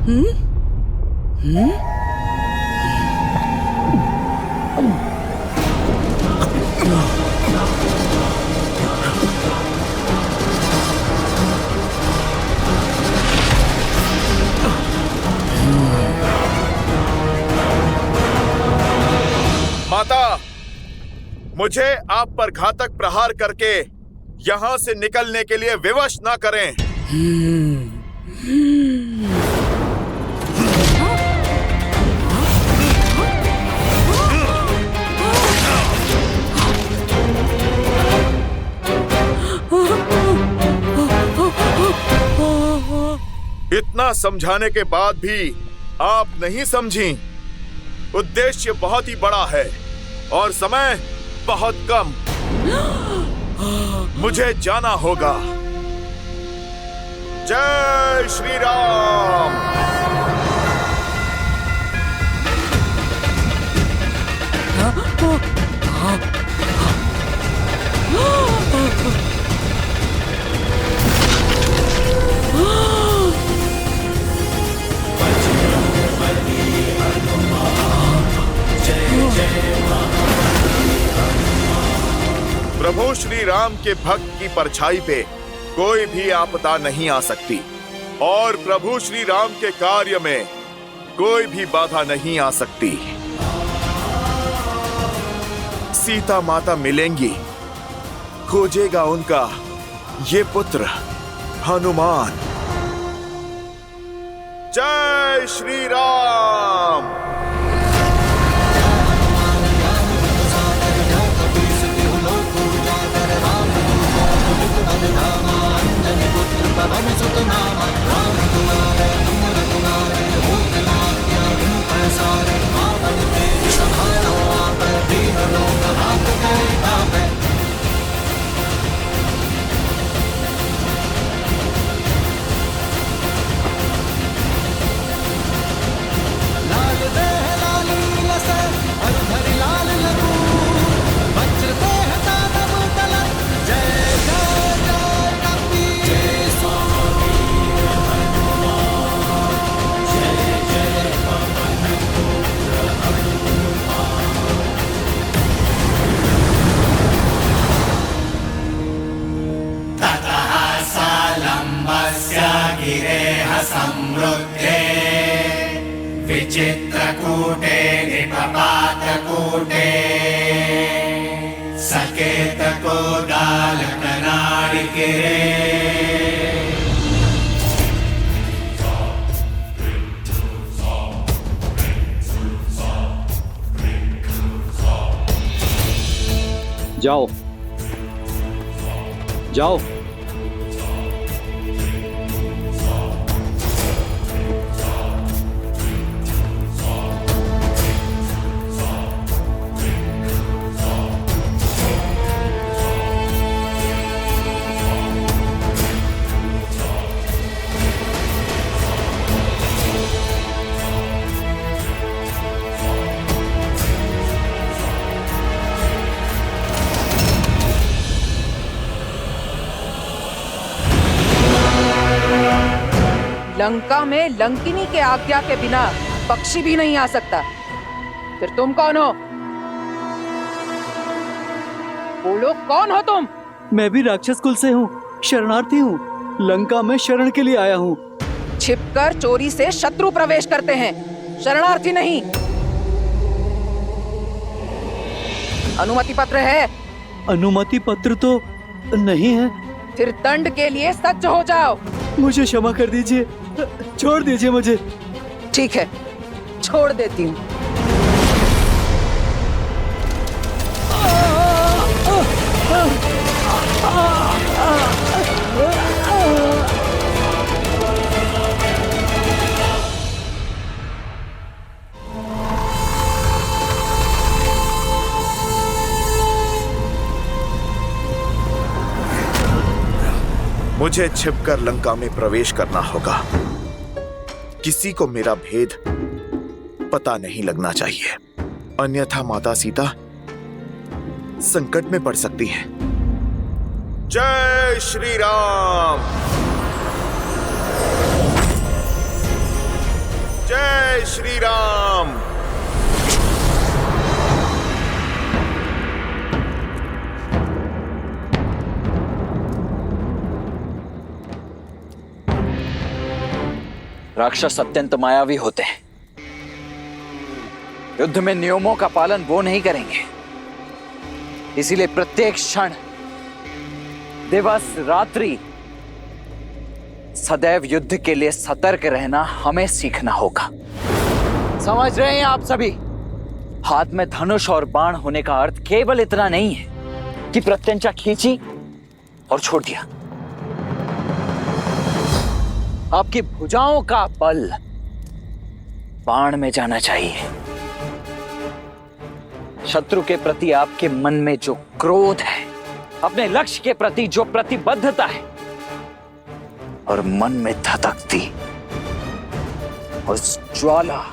माता, मुझे आप पर घातक प्रहार करके यहाँ से निकलने के लिए विवश ना करें। इतना समझाने के बाद भी आप नहीं समझी। उद्देश्य बहुत ही बड़ा है और समय बहुत कम। मुझे जाना होगा। जय श्री राम। प्रभु श्री राम के भक्त की परछाई पे कोई भी आपदा नहीं आ सकती और प्रभु श्री राम के कार्य में कोई भी बाधा नहीं आ सकती। सीता माता मिलेंगी, खोजेगा उनका ये पुत्र हनुमान। जय श्री राम। समृद्धे विचित्रकूटे निपपातकूटे सकेतकोदालकनाडिकिरे जाओ जाओ। लंका में लंकिनी के आज्ञा के बिना पक्षी भी नहीं आ सकता। फिर तुम कौन हो? बोलो, कौन हो तुम? मैं भी राक्षस कुल से हूँ, शरणार्थी हूँ। लंका में शरण के लिए आया हूँ। छिपकर चोरी से शत्रु प्रवेश करते हैं, शरणार्थी नहीं। अनुमति पत्र है? अनुमति पत्र तो नहीं है। फिर दंड के लिए सज्ज हो जाओ। मुझे क्षमा कर दीजिए, छोड़ दीजिए मुझे। ठीक है, छोड़ देती हूँ। मुझे छिपकर लंका में प्रवेश करना होगा। किसी को मेरा भेद पता नहीं लगना चाहिए, अन्यथा माता सीता संकट में पड़ सकती है। जय श्री राम। जय श्री राम। राक्षस अत्यंत मायावी होते हैं। युद्ध में नियमों का पालन वो नहीं करेंगे। इसीलिए प्रत्येक क्षण, दिवस, रात्रि सदैव युद्ध के लिए सतर्क रहना हमें सीखना होगा। समझ रहे हैं आप सभी? हाथ में धनुष और बाण होने का अर्थ केवल इतना नहीं है कि प्रत्यंचा खींची और छोड़ दिया। आपकी भुजाओं का बल बाण में जाना चाहिए। शत्रु के प्रति आपके मन में जो क्रोध है, अपने लक्ष्य के प्रति जो प्रतिबद्धता है और मन में धधकती उस ज्वाला,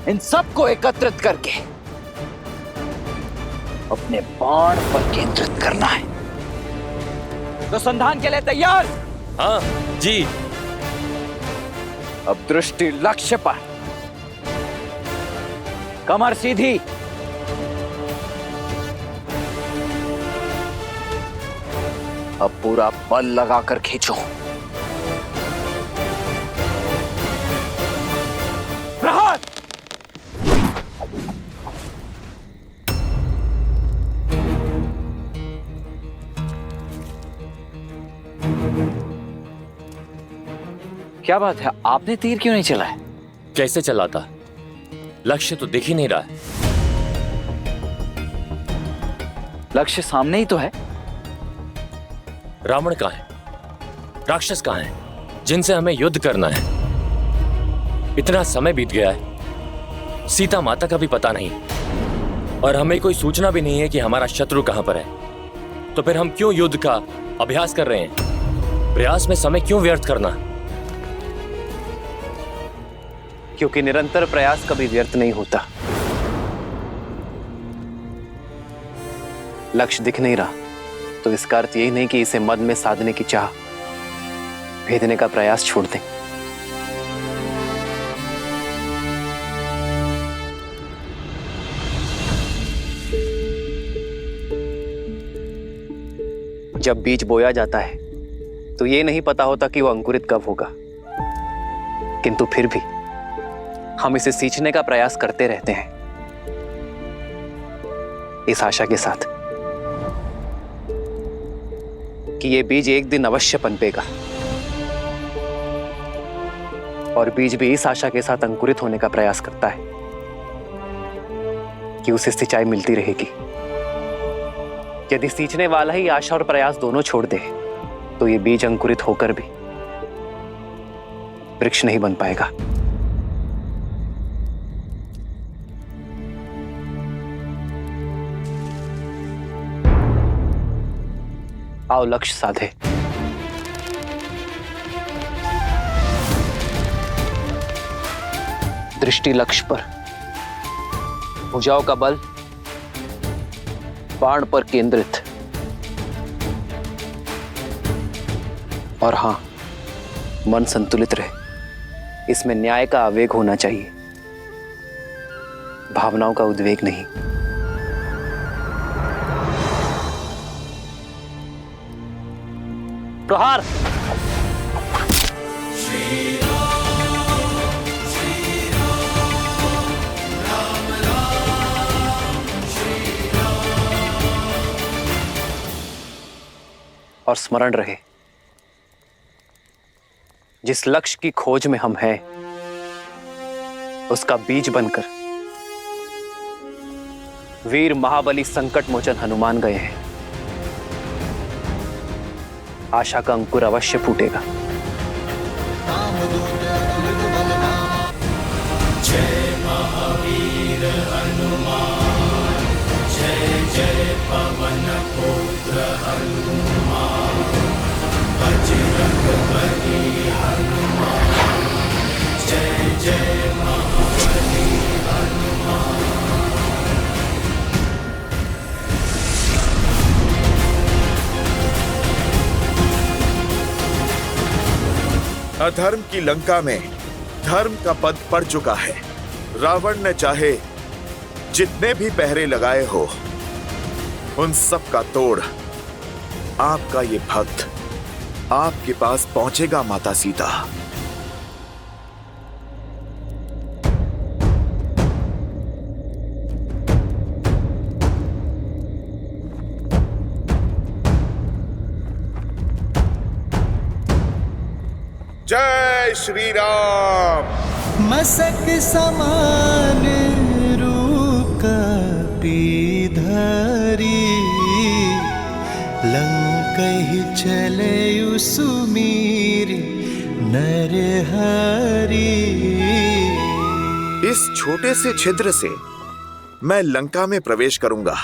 इन सबको एकत्रित करके अपने बाण पर केंद्रित करना है। तो संधान के लिए तैयार? हाँ जी। अब दृष्टि लक्ष्य पर, कमर सीधी, अब पूरा बल लगाकर खींचो। प्रहार! क्या बात है, आपने तीर क्यों नहीं चलाया? कैसे चलाता? लक्ष्य तो दिख ही नहीं रहा है। लक्ष्य सामने ही तो है। रावण कहाँ है? राक्षस कहाँ है जिनसे हमें युद्ध करना है? इतना समय बीत गया है, सीता माता का भी पता नहीं, और हमें कोई सूचना भी नहीं है कि हमारा शत्रु कहां पर है। तो फिर हम क्यों युद्ध का अभ्यास कर रहे हैं? प्रयास में समय क्यों व्यर्थ करना? क्योंकि निरंतर प्रयास कभी व्यर्थ नहीं होता। लक्ष्य दिख नहीं रहा तो इसका अर्थ यही नहीं कि इसे मद में साधने की चाह भेदने का प्रयास छोड़ दें। जब बीज बोया जाता है तो ये नहीं पता होता कि वो अंकुरित कब होगा, किंतु फिर भी हम इसे सींचने का प्रयास करते रहते हैं, इस आशा के साथ कि ये बीज एक दिन अवश्य पनपेगा, और बीज भी इस आशा के साथ अंकुरित होने का प्रयास करता है कि उसे सिंचाई मिलती रहेगी। यदि सींचने वाला ही आशा और प्रयास दोनों छोड़ दे तो ये बीज अंकुरित होकर भी वृक्ष नहीं बन पाएगा। आओ लक्ष्य साधे। दृष्टि लक्ष्य पर, भुजाओं का बल बाण पर केंद्रित, और हां, मन संतुलित रहे। इसमें न्याय का आवेग होना चाहिए, भावनाओं का उद्वेग नहीं। प्रहार! और स्मरण रहे, जिस लक्ष्य की खोज में हम हैं, उसका बीज बनकर वीर महाबली संकट मोचन हनुमान गए हैं। आशा का अंकुर अवश्य फूटेगा। जय महावीर हनुमान, जय जय पवन पुत्र हनुमान, बजरंग बली हनुमान, जय जय महाबली हनुमान। अधर्म की लंका में धर्म का पद पड़ चुका है। रावण ने चाहे जितने भी पहरे लगाए हो, उन सब का तोड़ आपका ये भक्त आपके पास पहुंचेगा माता सीता। जय श्री राम। मसक समान रूप कपी धरी, लंकहि चले सुमीर नर हरि। इस छोटे से छिद्र से मैं लंका में प्रवेश करूंगा।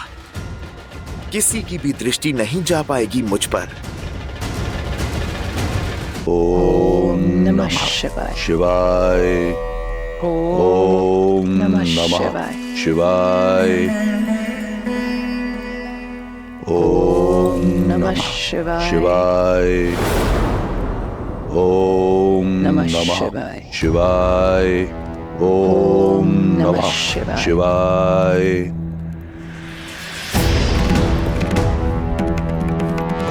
किसी की भी दृष्टि नहीं जा पाएगी मुझ पर। ओम नमः शिवाय। शिवाय। ओम नमः शिवाय। ओम नमः शिवाय। शिवाय। ओम नमः नमः शिवाय। शिवाय। ओम नमः शिवाय। शिवाय।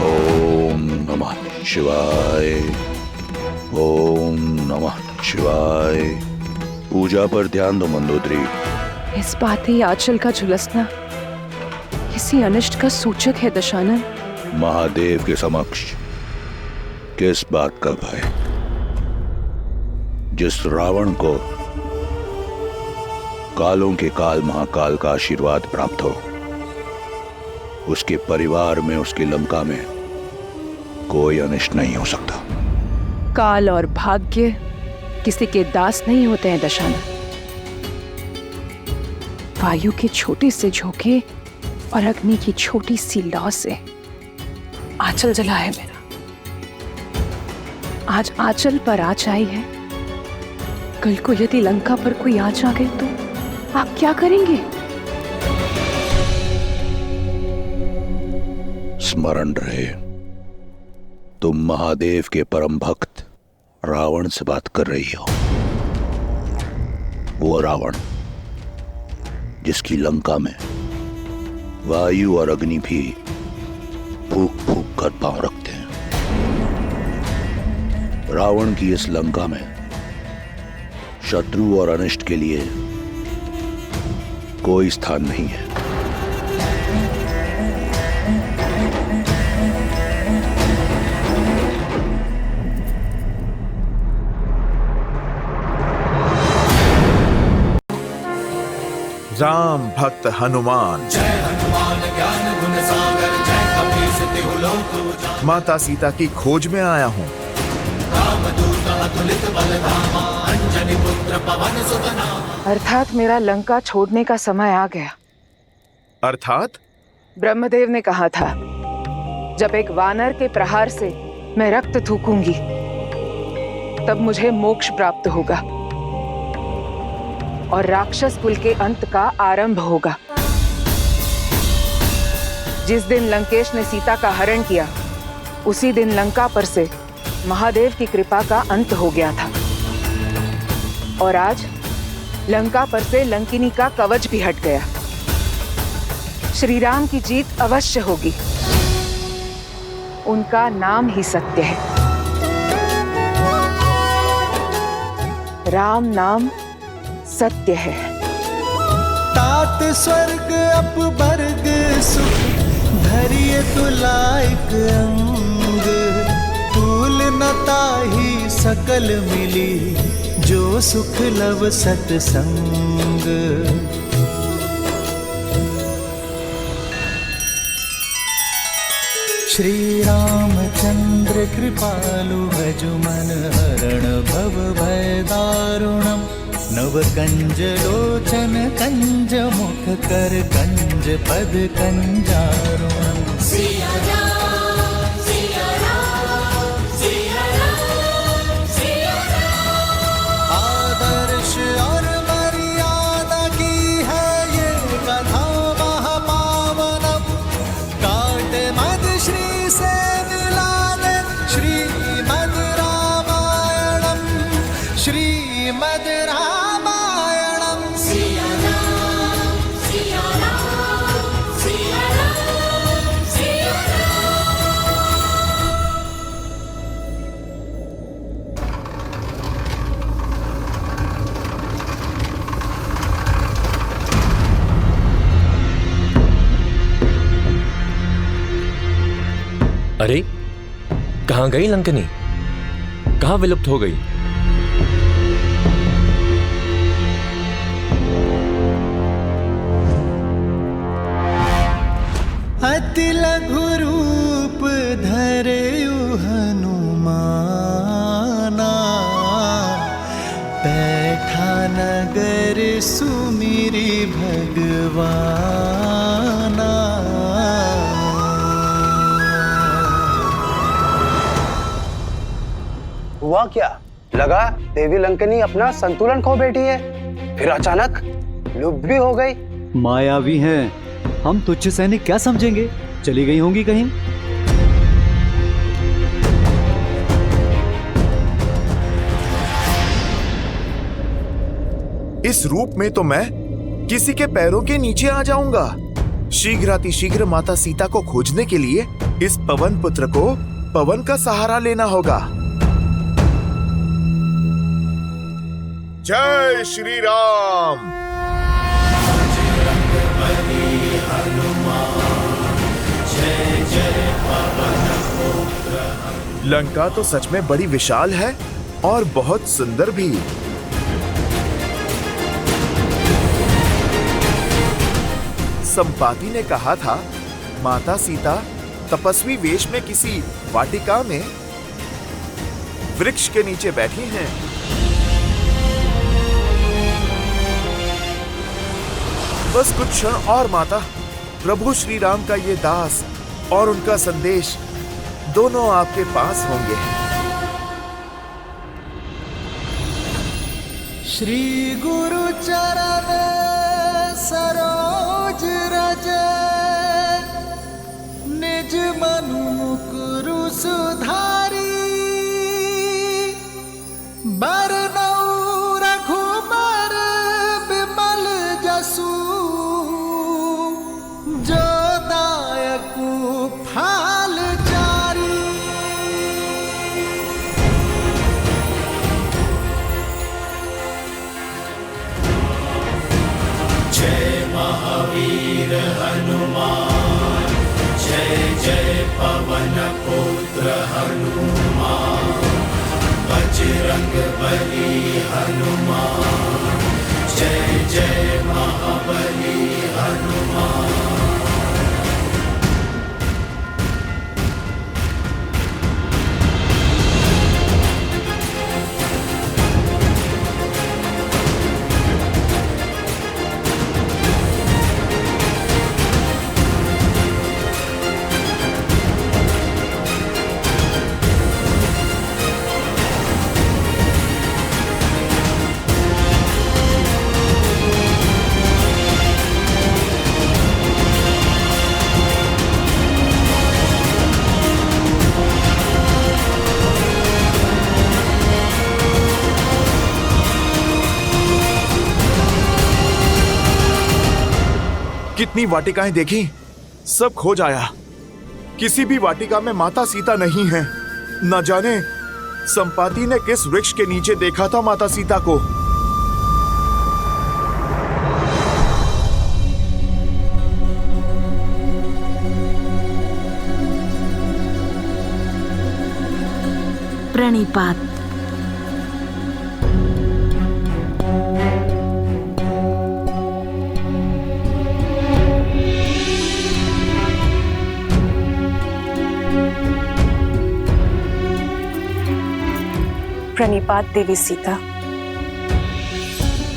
ओम नमः शिवाय। ओम नमः शिवाय। पूजा पर ध्यान दो मंदोदरी। इस बात ही आंचल का झुलसना किसी अनिष्ट का सूचक है दशानन। महादेव के समक्ष किस बात का भय? जिस रावण को कालों के काल महाकाल का आशीर्वाद प्राप्त हो, उसके परिवार में, उसकी लंका में कोई अनिष्ट नहीं हो सकता। काल और भाग्य किसी के दास नहीं होते हैं दशानन। वायु के छोटे से झोंके और अग्नि की छोटी सी लौ से आंचल जला है मेरा। आज आंचल पर आँच आई है, कल को यदि लंका पर कोई आँच आ गई तो आप क्या करेंगे? स्मरण रहे, तुम महादेव के परम भक्त रावण से बात कर रही हो। वो रावण जिसकी लंका में वायु और अग्नि भी फूक फूक कर पांव रखते हैं। रावण की इस लंका में शत्रु और अनिष्ट के लिए कोई स्थान नहीं है। राम भक्त हनुमान। जय हनुमान ज्ञान गुण सागर, जय कपीस तिहु लोक उजागर। माता सीता की खोज में आया हूँ। रामदूत अतुलित बल धामा, अंजनी पुत्र पवन सुत नामा। अर्थात मेरा लंका छोड़ने का समय आ गया। अर्थात ब्रह्मदेव ने कहा था, जब एक वानर के प्रहार से मैं रक्त थूकूंगी तब मुझे मोक्ष प्राप्त होगा और राक्षस कुल के अंत का आरंभ होगा। जिस दिन लंकेश ने सीता का हरण किया, उसी दिन लंका पर से महादेव की कृपा का अंत हो गया था। और आज लंका पर से लंकिनी का कवच भी हट गया। श्री राम की जीत अवश्य होगी। उनका नाम ही सत्य है। राम नाम सत्य है। तात स्वर्ग अपवर्ग सुख, धरिय तुलाइक अंग। तूल न ताहि सकल मिली, जो सुख लव सतसंग। श्री रामचंद्र कृपालु भजु मन हरण भव भय दारुणम। नव कंज लोचन कंज मुख कर कंज पद कंजारुणम। सिया राम, सिया राम, सिया राम, सिया राम। आदर्श और मर्यादा की है ये कथा महापावनम। काट मद श्री से मिला दे श्रीमद् रामायणम। श्रीमद् श्रीमद् रामायणम् सिया राम सिया राम सिया राम सिया राम। अरे कहाँ गई लंकनी? कहाँ विलुप्त हो गई? अति लघु रूप धरे हनुमाना, बैठा नगर सुमिरी भगवाना। हुआ क्या? लगा देवी लंकनी अपना संतुलन खो बैठी है, फिर अचानक लुप्त भी हो गई। मायावी हैं, हम तुच्छ सैनिक क्या समझेंगे? चली गई होंगी कहीं। इस रूप में तो मैं किसी के पैरों के नीचे आ जाऊंगा। शीघ्रातिशीघ्र माता सीता को खोजने के लिए इस पवन पुत्र को पवन का सहारा लेना होगा। जय श्री राम। लंका तो सच में बड़ी विशाल है और बहुत सुंदर भी। संपाति ने कहा था माता सीता तपस्वी वेश में किसी वाटिका में वृक्ष के नीचे बैठी हैं। बस कुछ क्षण और माता, प्रभु श्री राम का ये दास और उनका संदेश दोनों आपके पास होंगे। श्री गुरु चरण सरोज रज, निज मनु मुकुरु सुधारी। बरनऊ रघुबर बिमल जसु, जो दायकु फाल चारी। जय महावीर हनुमान, जय जय पवन पुत्र हनुमान। बजरंग बली हनुमान, जय जय महाबली हनुमान। कितनी वाटिकाएं देखी, सब खो जाया। किसी भी वाटिका में माता सीता नहीं है। न जाने संपाति ने किस वृक्ष के नीचे देखा था माता सीता को। प्रणिपात। प्रणिपात देवी सीता।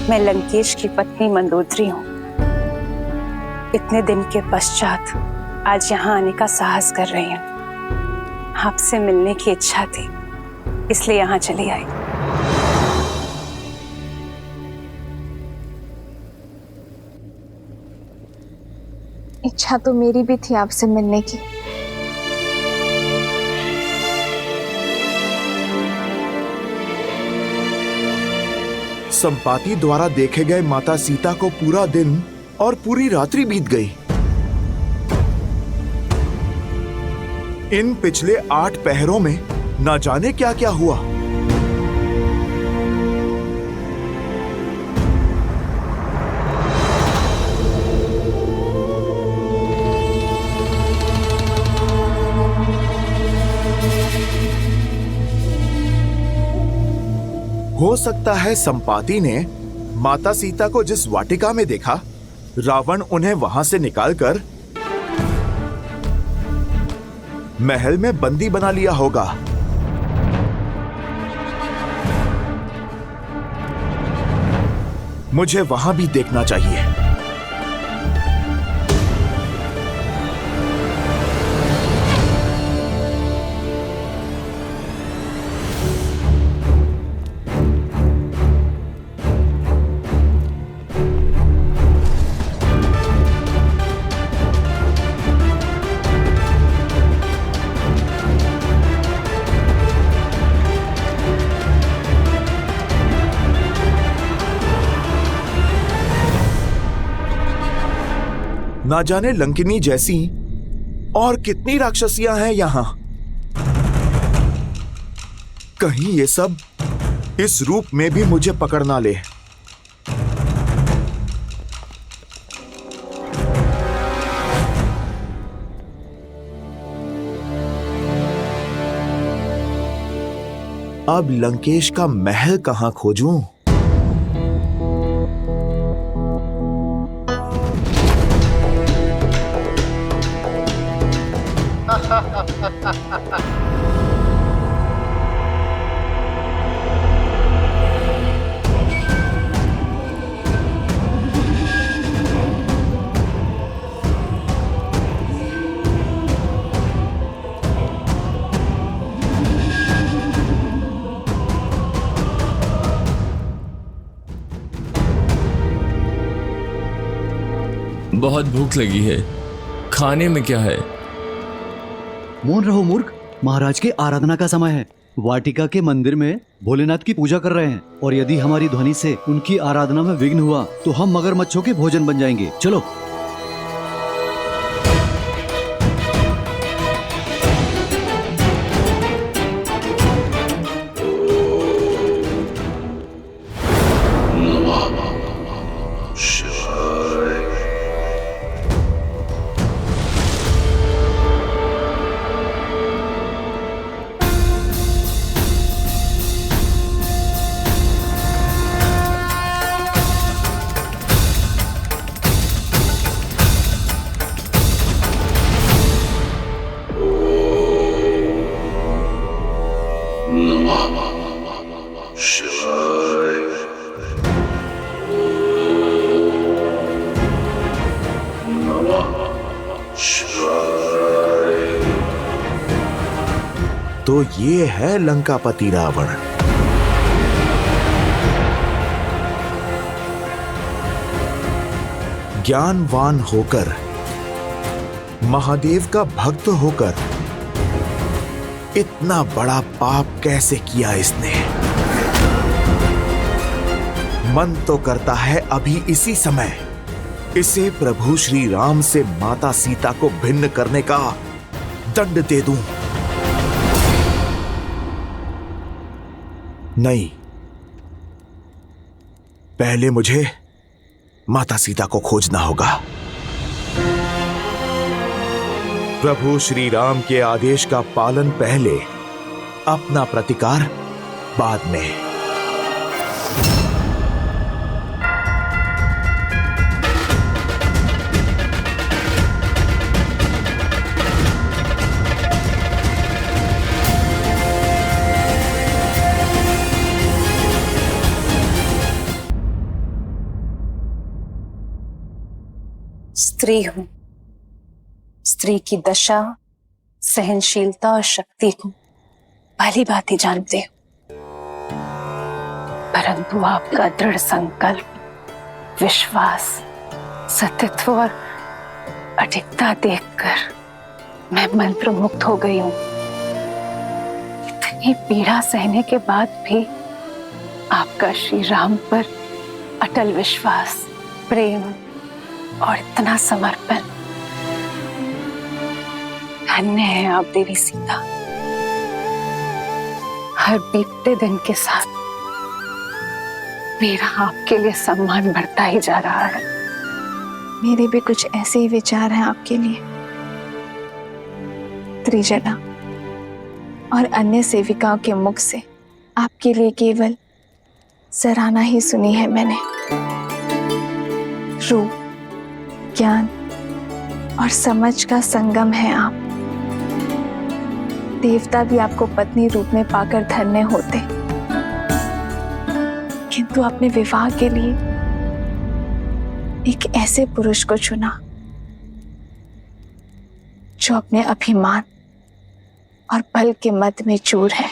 मैं लंकेश की पत्नी मंदोदरी हूँ। इतने दिन के पश्चात आज यहाँ आने का साहस कर रही हूँ। आपसे मिलने की इच्छा थी, इसलिए यहाँ चली आई। इच्छा तो मेरी भी थी आपसे मिलने की। संपाति द्वारा देखे गए माता सीता को पूरा दिन और पूरी रात्रि बीत गई। इन पिछले 8 पहरों में न जाने क्या क्या हुआ। हो सकता है संपाति ने माता सीता को जिस वाटिका में देखा, रावण उन्हें वहां से निकालकर महल में बंदी बना लिया होगा। मुझे वहां भी देखना चाहिए। ना जाने लंकिनी जैसी और कितनी राक्षसियां हैं यहां। कहीं ये सब इस रूप में भी मुझे पकड़ ना ले। अब लंकेश का महल कहां खोजूं? बहुत भूख लगी है, खाने में क्या है? मौन रहो मूर्ख, महाराज के आराधना का समय है। वाटिका के मंदिर में भोलेनाथ की पूजा कर रहे हैं और यदि हमारी ध्वनि से उनकी आराधना में विघ्न हुआ तो हम मगरमच्छों के भोजन बन जाएंगे। चलो। तो ये है लंकापति रावण। ज्ञानवान होकर, महादेव का भक्त होकर इतना बड़ा पाप कैसे किया इसने? मन तो करता है अभी इसी समय इसे प्रभु श्री राम से माता सीता को भिन्न करने का दंड दे दूं। नहीं, पहले मुझे माता सीता को खोजना होगा। प्रभु श्री राम के आदेश का पालन पहले, अपना प्रतिकार बाद में। स्त्री हूं, स्त्री की दशा, सहनशीलता और शक्ति को भली भांति जानते हो, परंतु आपका दृढ़ संकल्प, विश्वास, सत्यत्व और अडिगता देखकर मैं मंत्रमुग्ध हो गई हूं। इतनी पीड़ा सहने के बाद भी आपका श्री राम पर अटल विश्वास, प्रेम और इतना समर्पण। धन्य है आप देवी सीता। हर बीतते दिन के साथ मेरा आपके लिए सम्मान बढ़ता ही जा रहा है। मेरे भी कुछ ऐसे ही विचार हैं आपके लिए। त्रिजना और अन्य सेविकाओं के मुख से आपके लिए केवल सराहना ही सुनी है मैंने। रूप, ज्ञान और समझ का संगम है आप। देवता भी आपको पत्नी रूप में पाकर धन्य होते, किंतु अपने विवाह के लिए एक ऐसे पुरुष को चुना जो अपने अभिमान और बल के मद में चूर है,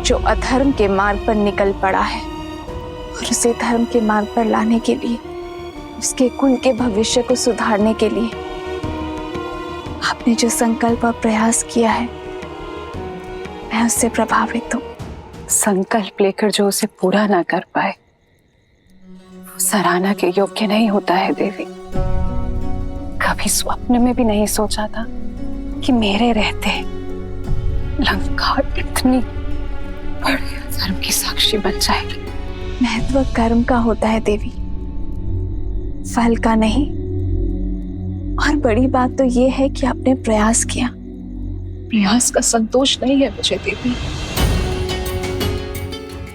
जो अधर्म के मार्ग पर निकल पड़ा है और उसे धर्म के मार्ग पर लाने के लिए, उसके कुल के भविष्य को सुधारने के लिए आपने जो संकल्प और प्रयास किया है, मैं उससे प्रभावित हूँ। संकल्प लेकर जो उसे पूरा ना कर पाए वो सराहना के योग्य नहीं होता है देवी। कभी स्वप्न में भी नहीं सोचा था कि मेरे रहते लंका इतनी बड़ी धर्म की साक्षी बन जाएगी। महत्व कर्म का होता है देवी, फल का नहीं। और बड़ी बात तो ये है कि आपने प्रयास किया। प्रयास का संतोष नहीं है मुझे देवी,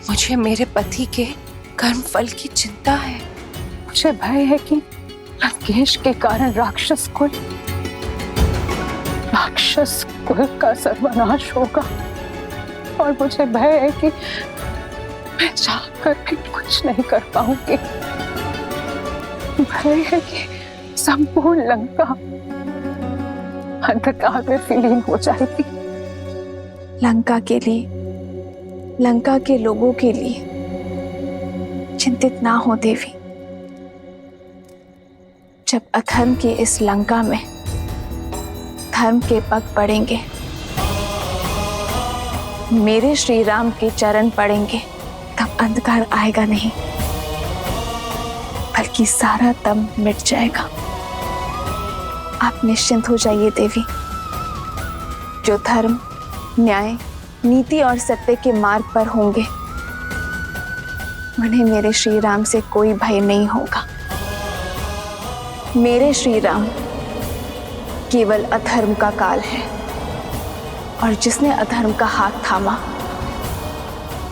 मुझे मेरे पति के कर्म फल की चिंता है। मुझे भय है कि लंकेश के कारण राक्षस कुल का सर्वनाश होगा, और मुझे भय है कि मैं चाहकर भी कुछ नहीं कर पाऊंगी। भय है कि संपूर्ण लंका अंधकार में विलीन हो जाएगी। लंका के लिए, लंका के लोगों के लिए चिंतित ना हो देवी। जब अधर्म की इस लंका में धर्म के पग पड़ेंगे, मेरे श्री राम के चरण पड़ेंगे, तब अंधकार आएगा नहीं, बल्कि सारा दम मिट जाएगा। आप निश्चिंत हो जाइए देवी। जो धर्म, न्याय, नीति और सत्य के मार्ग पर होंगे, उन्हें मेरे श्री राम से कोई भय नहीं होगा। मेरे श्री राम केवल अधर्म का काल है, और जिसने अधर्म का हाथ थामा,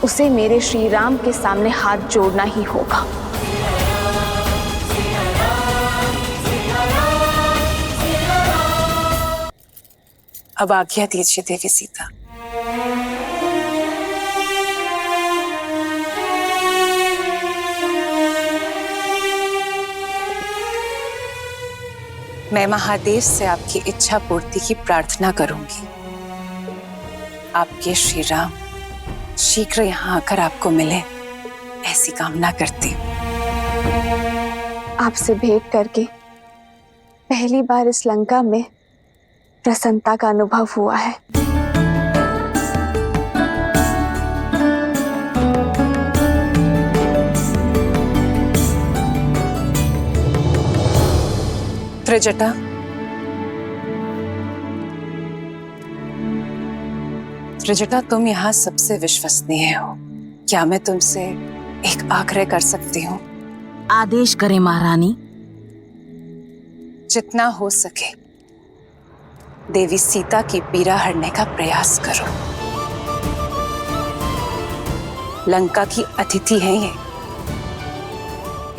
उसे मेरे श्री राम के सामने हाथ जोड़ना ही होगा। अब आज्ञा दीजिए देवी सीता। मैं महादेव से आपकी इच्छा पूर्ति की प्रार्थना करूंगी। आपके श्री राम शीघ्र यहाँ आकर आपको मिले, ऐसी कामना करती हूँ। आपसे भेंट करके पहली बार इस लंका में प्रसन्नता का अनुभव हुआ है। त्रिजटा, त्रिजटा, तुम यहाँ सबसे विश्वसनीय हो। क्या मैं तुमसे एक आग्रह कर सकती हूँ? आदेश करें महारानी। जितना हो सके देवी सीता की पीड़ा हरने का प्रयास करो। लंका की अतिथि हैं ये,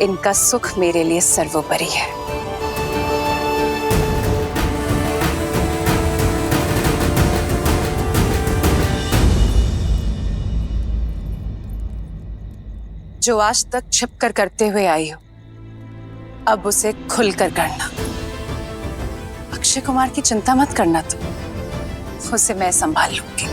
इनका सुख मेरे लिए सर्वोपरि है। जो आज तक छिपकर करते हुए आई हो, अब उसे खुलकर करना। अक्षय कुमार की चिंता मत करना, तुम उसे मैं संभाल लूंगी।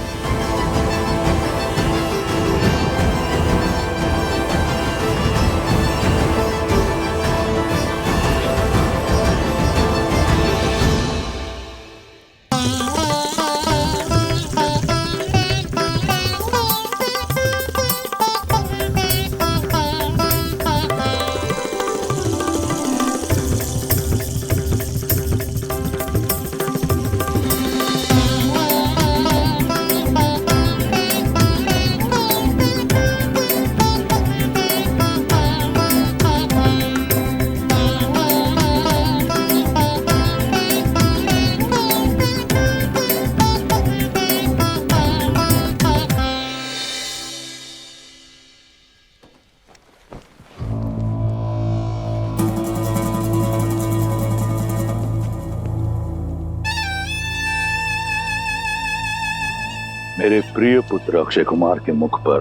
मेरे प्रिय पुत्र अक्षय कुमार के मुख पर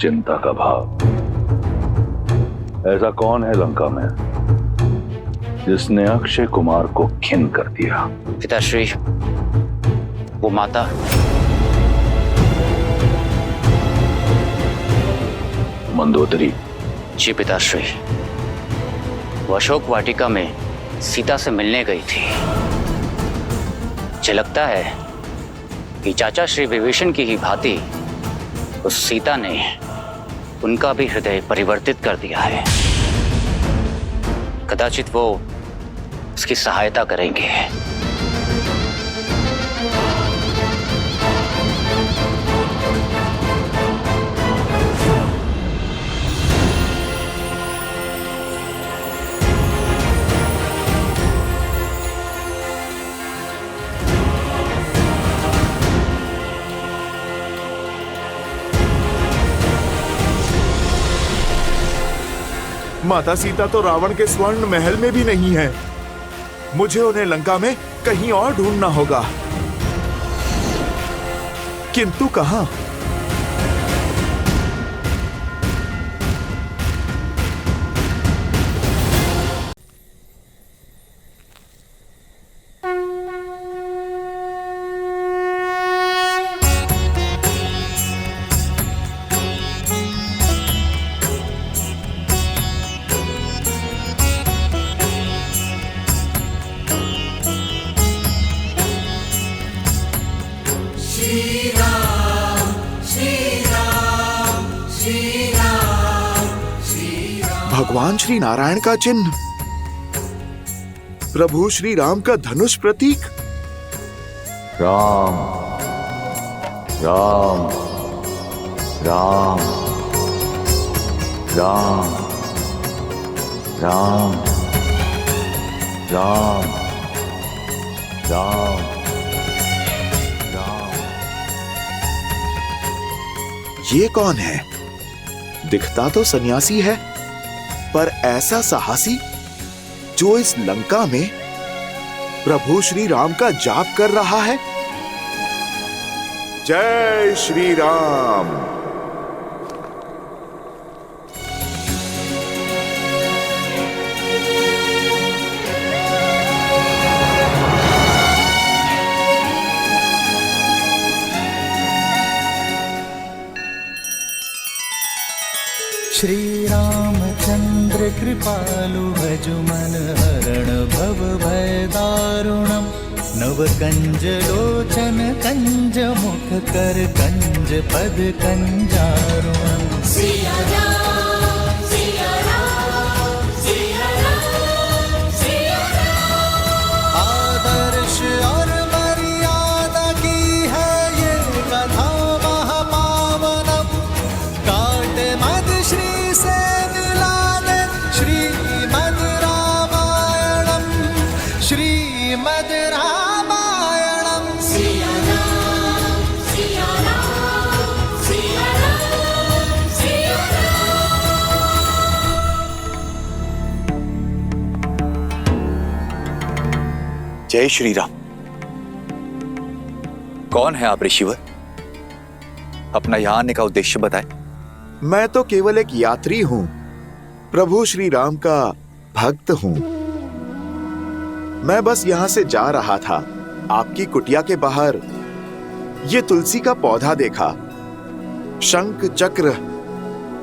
चिंता का भाव। ऐसा कौन है लंका में जिसने अक्षय कुमार को खिन कर दिया? पिताश्री, वो माता। मंदोदरी। जी पिताश्री, वो अशोक वाटिका में सीता से मिलने गई थी। मुझे लगता है कि चाचा श्री विभीषण की ही भांति उस सीता ने उनका भी हृदय परिवर्तित कर दिया है। कदाचित वो उसकी सहायता करेंगे। माता सीता तो रावण के स्वर्ण महल में भी नहीं है। मुझे उन्हें लंका में कहीं और ढूंढना होगा, किंतु कहां? भगवान श्री नारायण का चिन्ह, प्रभु श्री राम का धनुष प्रतीक। राम राम राम राम राम राम राम राम। ये कौन है? दिखता तो सन्यासी है, पर ऐसा साहसी जो इस लंका में प्रभु श्री राम का जाप कर रहा है। जय श्री राम। श्री रामचंद्र कृपालु भजु मन हरण भव भय दारुणम। नव कंज लोचन कंज मुख कर कंज पद कंजारुणम। सिया राम सिया राम सिया राम सिया राम। आदर्श और मर्यादा की है ये कथा महापावनम। काट मद श्री से मिला दे श्रीमद् रामायणम। श्रीमद् रामायणम। सिया राम सिया राम सिया राम सिया राम। जय श्री राम। कौन है आप ऋषिवर? अपना यहाँ आने का उद्देश्य बताएं। मैं तो केवल एक यात्री हूं, प्रभु श्री राम का भक्त हूं। मैं बस यहां से जा रहा था, आपकी कुटिया के बाहर ये तुलसी का पौधा देखा, शंख चक्र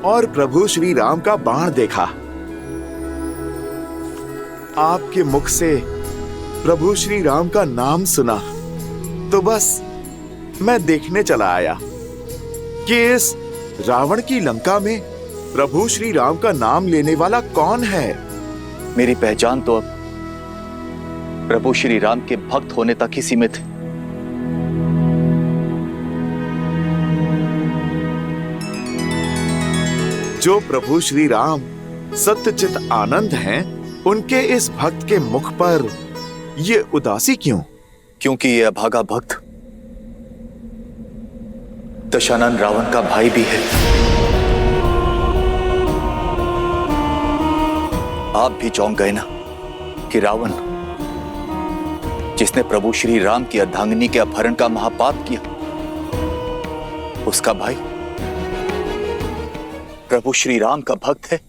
और प्रभु श्री राम का बाण देखा। आपके मुख से प्रभु श्री राम का नाम सुना, तो बस मैं देखने चला आया कि इस रावण की लंका में प्रभु श्री राम का नाम लेने वाला कौन है। मेरी पहचान तो अब प्रभु श्री राम के भक्त होने तक ही सीमित है। जो प्रभु श्री राम सत्यचित आनंद हैं, उनके इस भक्त के मुख पर ये उदासी क्यों? क्योंकि ये अभागा भक्त दशानन रावण का भाई भी है। आप भी चौंक गए ना कि रावण, जिसने प्रभु श्री राम की अर्धांगिनी के अपहरण का महापाप किया, उसका भाई प्रभु श्री राम का भक्त है।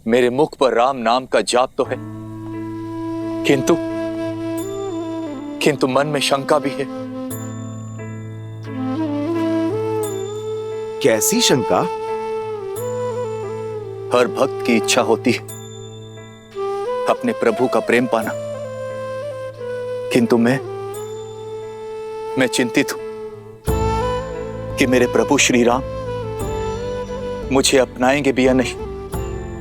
मेरे मुख पर राम नाम का जाप तो है, किंतु मन में शंका भी है। कैसी शंका? हर भक्त की इच्छा होती है अपने प्रभु का प्रेम पाना, किंतु मैं चिंतित हूं कि मेरे प्रभु श्री राम मुझे अपनाएंगे भी या नहीं।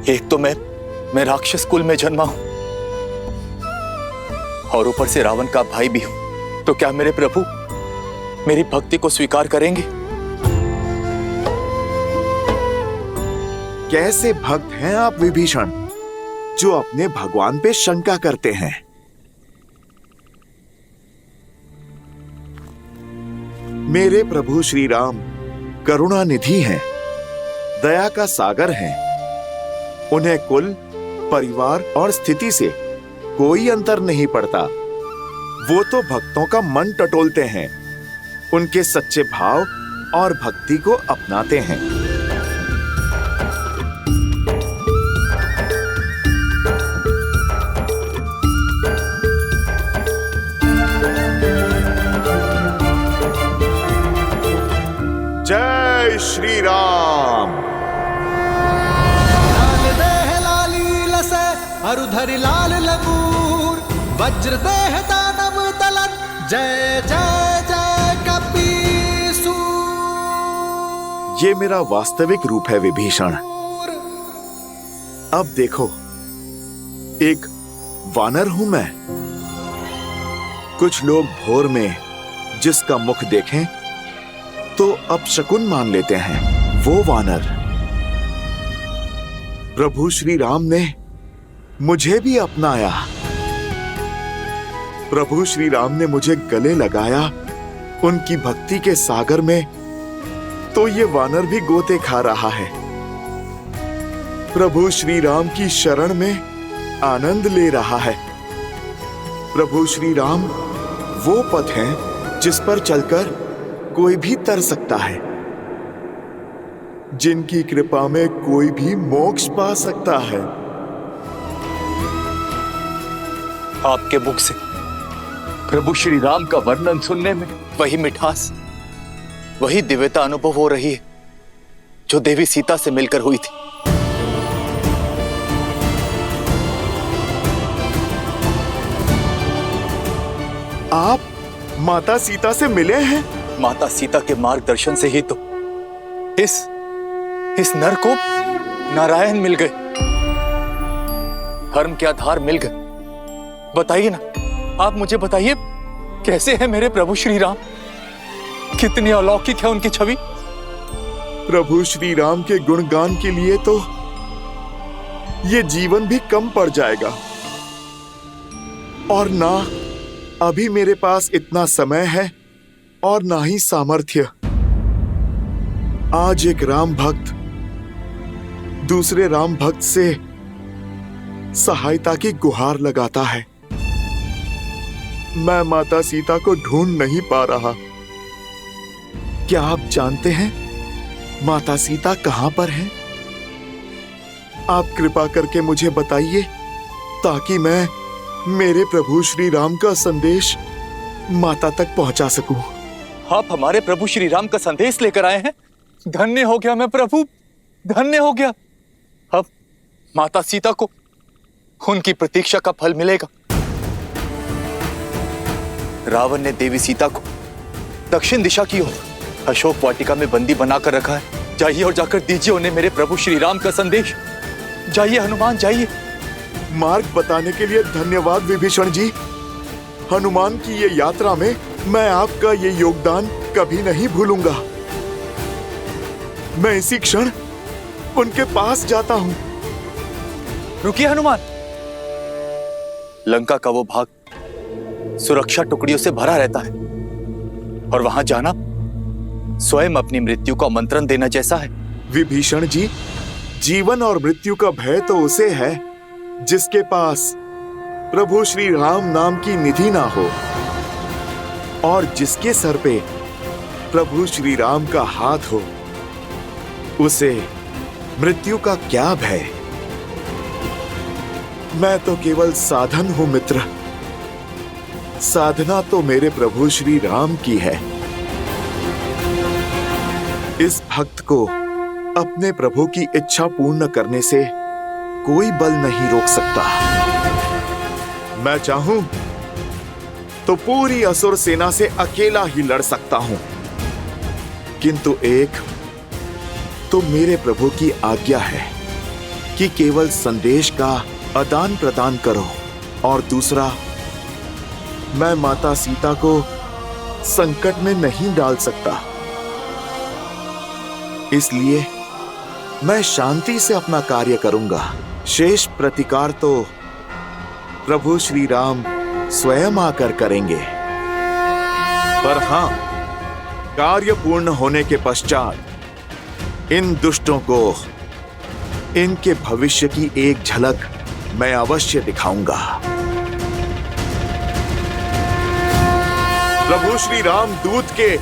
एक तो मैं राक्षस कुल में जन्मा हूं और ऊपर से रावण का भाई भी हूं, तो क्या मेरे प्रभु मेरी भक्ति को स्वीकार करेंगे? कैसे भक्त हैं आप विभीषण, जो अपने भगवान पे शंका करते हैं? मेरे प्रभु श्री राम करुणा निधि हैं, दया का सागर हैं। उन्हें कुल, परिवार और स्थिति से कोई अंतर नहीं पड़ता। वो तो भक्तों का मन टटोलते हैं, उनके सच्चे भाव और भक्ति को अपनाते हैं। जय श्री राम। लाल देह लालील से अरुधरि लाल लगूर, वज्र देह दानव दलन, जय जय जय कपीसू। ये मेरा वास्तविक रूप है विभीषण। अब देखो, एक वानर हूं मैं। कुछ लोग भोर में जिसका मुख देखें तो अपशकुन मान लेते हैं, वो वानर। प्रभु श्री राम ने मुझे भी अपनाया। प्रभु श्री राम ने मुझे गले लगाया उनकी भक्ति के सागर में, तो ये वानर भी गोते खा रहा है। प्रभु श्री राम की शरण में आनंद ले रहा है। प्रभु श्री राम वो पथ हैं जिस पर चलकर कोई भी तर सकता है, जिनकी कृपा में कोई भी मोक्ष पा सकता है। आपके मुख से प्रभु श्री राम का वर्णन सुनने में वही मिठास, वही दिव्यता अनुभव हो रही है जो देवी सीता से मिलकर हुई थी। आप माता सीता से मिले हैं? माता सीता के मार्गदर्शन से ही तो इस नर को नारायण मिल गए, धर्म के आधार मिल गए। बताइए ना, आप मुझे बताइए, कैसे है मेरे प्रभु श्री राम? कितनी अलौकिक है उनकी छवि। प्रभु श्री राम के गुणगान के लिए तो ये जीवन भी कम पड़ जाएगा, और ना अभी मेरे पास इतना समय है और ना ही सामर्थ्य। आज एक राम भक्त दूसरे राम भक्त से सहायता की गुहार लगाता है। मैं माता सीता को ढूंढ नहीं पा रहा। क्या आप जानते हैं माता सीता कहां पर हैं? आप कृपा करके मुझे बताइए, ताकि मैं मेरे प्रभु श्री राम का संदेश माता तक पहुंचा सकूं। आप हमारे प्रभु श्री राम का संदेश लेकर आए हैं। धन्य हो गया मैं प्रभु, धन्य हो गया। अब माता सीता को उनकी प्रतीक्षा का फल मिलेगा। रावण ने देवी सीता को दक्षिण दिशा की ओर अशोक वाटिका में बंदी बनाकर रखा है। जाइए और जाकर दीजिए उन्हें मेरे प्रभु श्री राम का संदेश। जाइए हनुमान, जाइए। मार्ग बताने के लिए धन्यवाद विभीषण जी। हनुमान की ये यात्रा में मैं आपका ये योगदान कभी नहीं भूलूंगा। मैं इसी क्षण उनके पास जाता हूं। रुकिए हनुमान। लंका का वो भाग सुरक्षा टुकड़ियों से भरा रहता है, और वहां जाना स्वयं अपनी मृत्यु को आमंत्रण देना जैसा है। विभीषण जी, जीवन और मृत्यु का भय तो उसे है जिसके पास प्रभु श्री राम नाम की निधि ना हो और जिसके सर पे प्रभु श्री राम का हाथ हो, उसे मृत्यु का क्या भय। मैं तो केवल साधन हूं मित्र, साधना तो मेरे प्रभु श्री राम की है। इस भक्त को अपने प्रभु की इच्छा पूर्ण करने से कोई बल नहीं रोक सकता। मैं चाहूं तो पूरी असुर सेना से अकेला ही लड़ सकता हूं, किंतु एक तो मेरे प्रभु की आज्ञा है कि केवल संदेश का आदान प्रदान करो, और दूसरा, मैं माता सीता को संकट में नहीं डाल सकता। इसलिए मैं शांति से अपना कार्य करूंगा। शेष प्रतिकार तो प्रभु श्री राम स्वयं आकर करेंगे। पर हां, कार्य पूर्ण होने के पश्चात इन दुष्टों को इनके भविष्य की एक झलक मैं अवश्य दिखाऊंगा। प्रभु श्री राम दूत के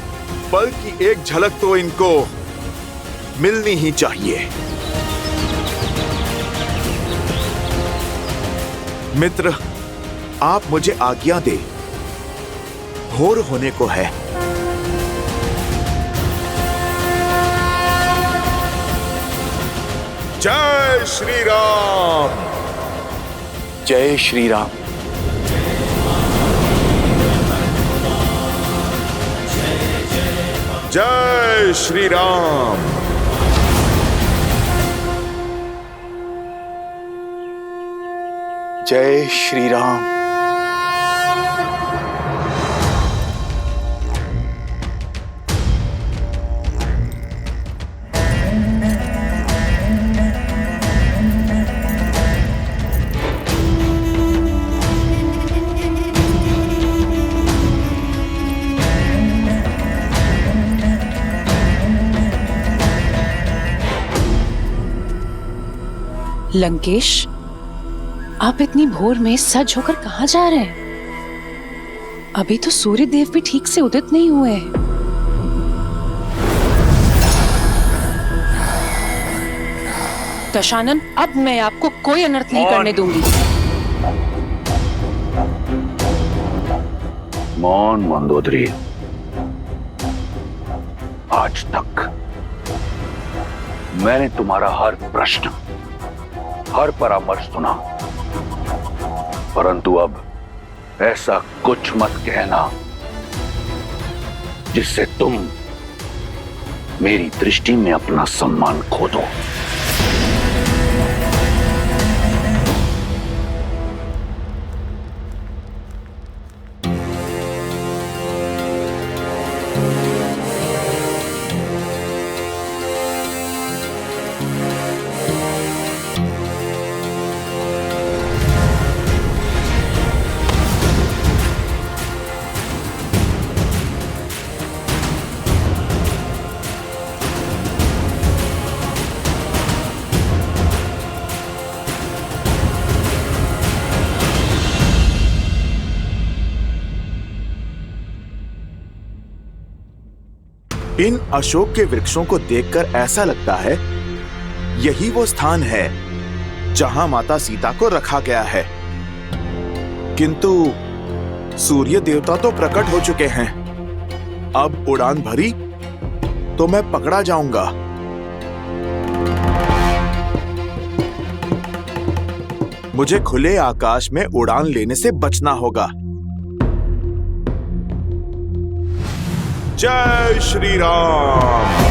बल की एक झलक तो इनको मिलनी ही चाहिए। मित्र, आप मुझे आज्ञा दे, भोर होने को है। जय श्री राम। जय श्री राम। जय श्री राम। जय श्री राम। लंकेश, आप इतनी भोर में सज होकर कहां जा रहे हैं? अभी तो सूर्य देव भी ठीक से उदित नहीं हुए हैं। दशानन, अब मैं आपको कोई अनर्थ नहीं करने दूंगी। मौन मंदोदरी। आज तक मैंने तुम्हारा हर प्रश्न, हर परामर्श सुना, परंतु अब ऐसा कुछ मत कहना जिससे तुम मेरी दृष्टि में अपना सम्मान खो दो। इन अशोक के वृक्षों को देखकर ऐसा लगता है यही वो स्थान है जहां माता सीता को रखा गया है, किंतु सूर्य देवता तो प्रकट हो चुके हैं। अब उड़ान भरी तो मैं पकड़ा जाऊंगा। मुझे खुले आकाश में उड़ान लेने से बचना होगा। जय श्री राम।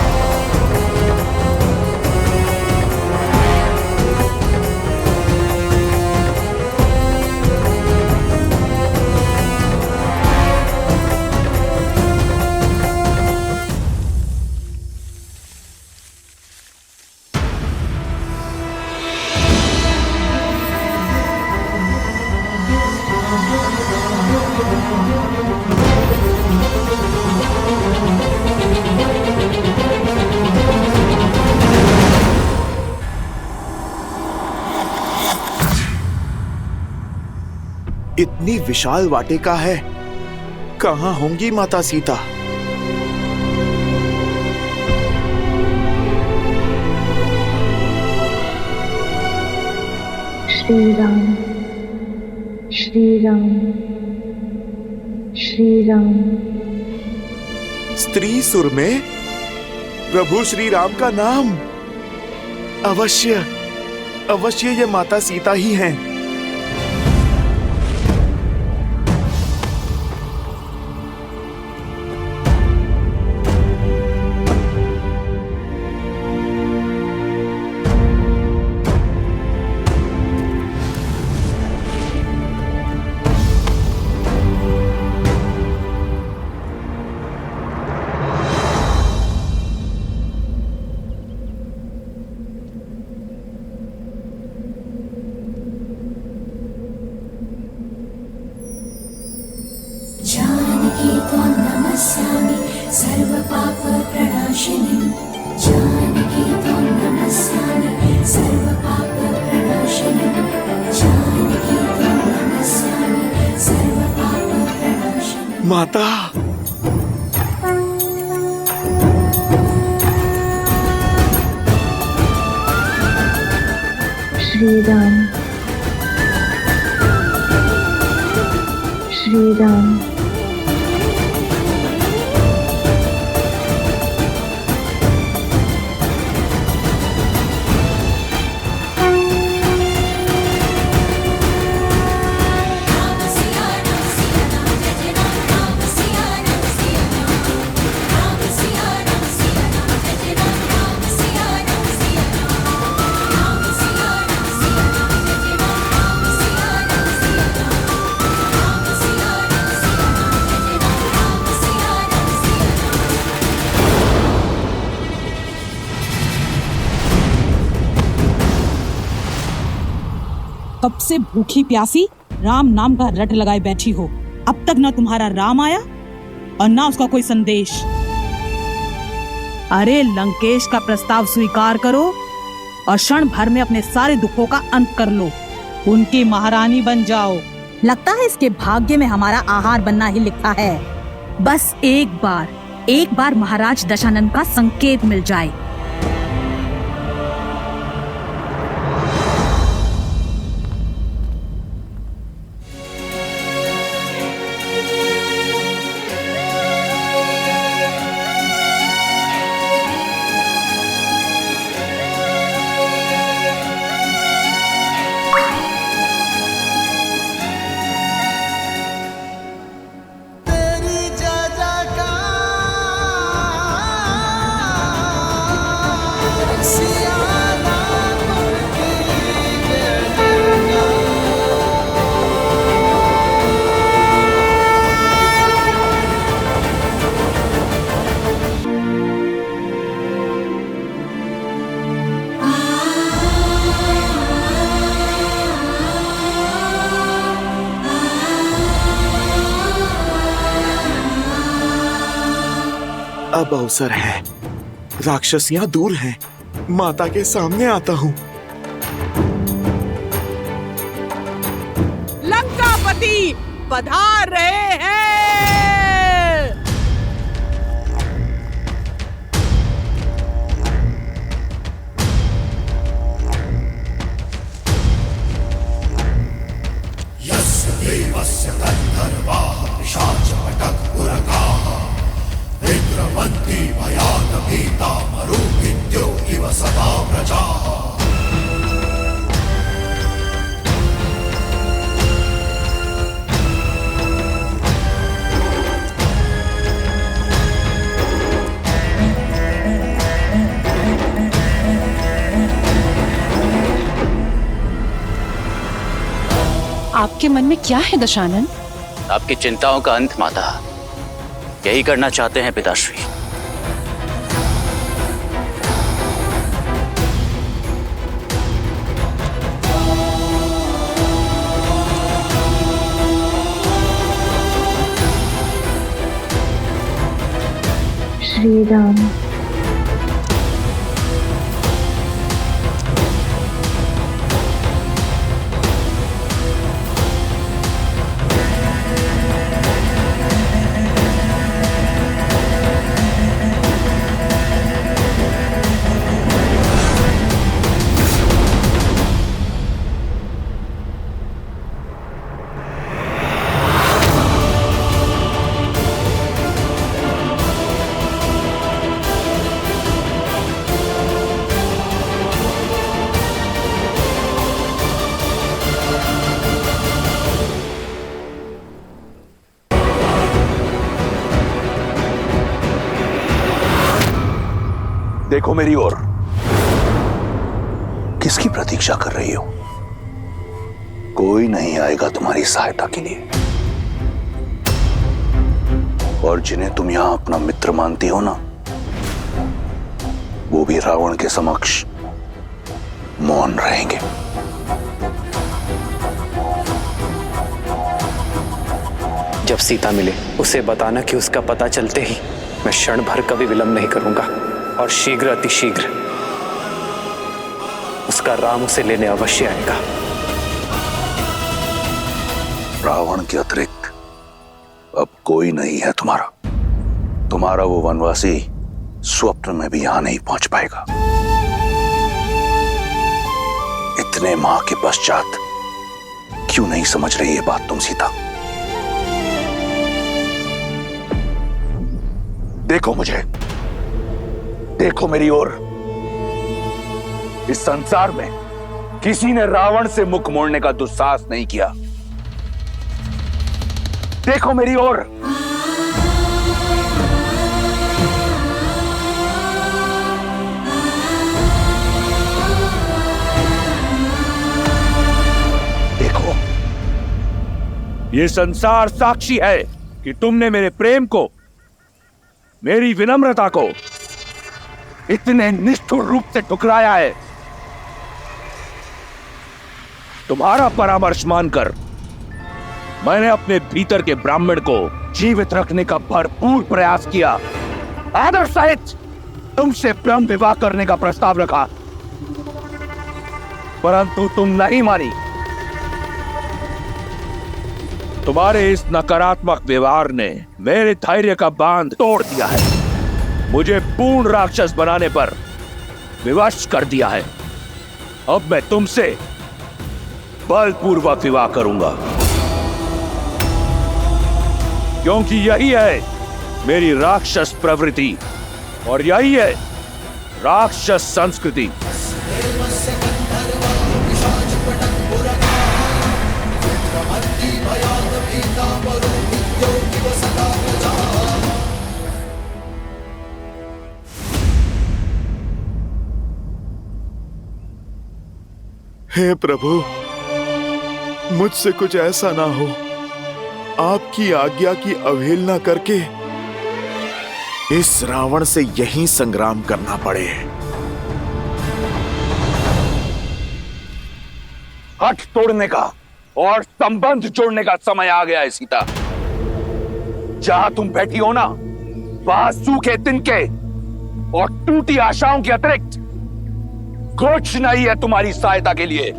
इतनी विशाल वाटिका है, कहाँ होंगी माता सीता? श्री राम, श्री राम, श्री राम। स्त्री सुर में प्रभु श्री राम का नाम। अवश्य अवश्य ये माता सीता ही हैं। जानकी त्वां नमस्यामि सर्वपापप्रणाशिनीं। जानकी त्वां नमस्यामि सर्वपापप्रणाशिनीं। जानकी त्वां नमस्यामि सर्वपापप्रणाशिनीं। माता, श्री राम, श्री राम। राम सिया राम सिया राम जय जय राम। राम सिया राम सिया राम। राम सिया राम सिया राम जय जय राम। राम सिया राम सिया राम। राम सिया राम सिया राम जय जय राम। राम सिया राम सिया राम। राम सिया राम सिया राम जय जय राम। राम सिया राम सिया कब से भूखी प्यासी राम नाम का रट लगाए बैठी हो, अब तक ना तुम्हारा राम आया और ना उसका कोई संदेश। अरे लंकेश का प्रस्ताव स्वीकार करो और क्षण भर में अपने सारे दुखों का अंत कर लो, उनकी महारानी बन जाओ। लगता है इसके भाग्य में हमारा आहार बनना ही लिखा है। बस एक बार महाराज दशानन का संकेत मिल जाए। तेरी जय जयकार, सिया राम की जय अब अवसर है, राक्षसियां दूर हैं, माता के सामने आता हूँ। लंकापति पधार रहे हैं। आपके मन में क्या है दशानन? आपकी चिंताओं का अंत माता, यही करना चाहते हैं पिताश्री। श्री राम, देखो मेरी ओर। किसकी प्रतीक्षा कर रही हो? कोई नहीं आएगा तुम्हारी सहायता के लिए, और जिन्हें तुम यहां अपना मित्र मानती हो ना, वो भी रावण के समक्ष मौन रहेंगे। जब सीता मिले उसे बताना कि उसका पता चलते ही मैं क्षण भर का भी विलंब नहीं करूंगा, और शीघ्र अतिशीघ्र उसका राम उसे लेने अवश्य आएगा। रावण के अतिरिक्त अब कोई नहीं है तुम्हारा। तुम्हारा वो वनवासी स्वप्न में भी यहां नहीं पहुंच पाएगा। इतने माह के पश्चात क्यों नहीं समझ रही ये बात तुम सीता? देखो मुझे, देखो मेरी ओर। इस संसार में किसी ने रावण से मुख मोड़ने का दुस्साहस नहीं किया। देखो मेरी ओर। देखो, ये संसार साक्षी है कि तुमने मेरे प्रेम को, मेरी विनम्रता को इतने निष्ठुर रूप से ठुकराया है। तुम्हारा परामर्श मानकर मैंने अपने भीतर के ब्राह्मण को जीवित रखने का भरपूर प्रयास किया। आदर सहित तुमसे प्रेम विवाह करने का प्रस्ताव रखा, परंतु तुम नहीं मानी। तुम्हारे इस नकारात्मक व्यवहार ने मेरे धैर्य का बांध तोड़ दिया है, मुझे पूर्ण राक्षस बनाने पर विवश कर दिया है। अब मैं तुमसे बलपूर्वक विवाह करूंगा, क्योंकि यही है मेरी राक्षस प्रवृत्ति और यही है राक्षस संस्कृति। हे प्रभु, मुझसे कुछ ऐसा ना हो, आपकी आज्ञा की अवहेलना करके इस रावण से यहीं संग्राम करना पड़े। हठ तोड़ने का और संबंध जोड़ने का समय आ गया है सीता। जहां तुम बैठी हो ना, वहां सूखे तिनके और टूटी आशाओं के अतिरिक्त कुछ नहीं है तुम्हारी सहायता के लिए।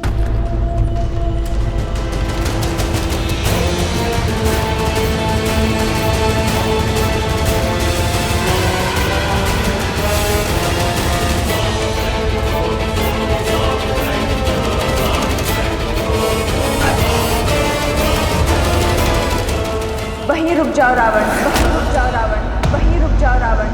वहीं रुक जाओ रावण, वहीं रुक जाओ रावण, वहीं रुक जाओ रावण।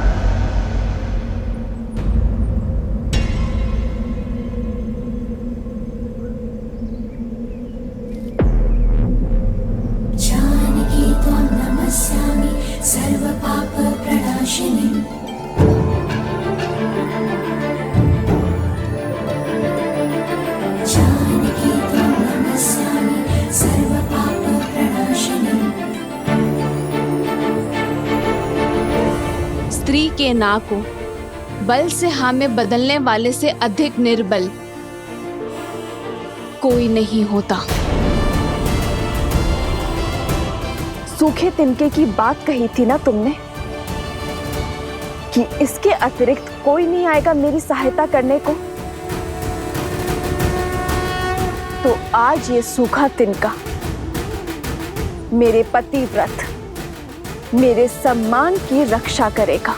जानकी त्वं नमस्यामि सर्वपापप्रणाशिनीं। जानकी त्वं नमस्यामि सर्वपापप्रणाशिनीं। स्त्री के ना को बल से हाँ में बदलने वाले से अधिक निर्बल कोई नहीं होता। सूखे तिनके की बात कही थी ना तुमने कि इसके अतिरिक्त कोई नहीं आएगा मेरी सहायता करने को। तो आज ये सूखा तिनका मेरे पतिव्रत, मेरे सम्मान की रक्षा करेगा।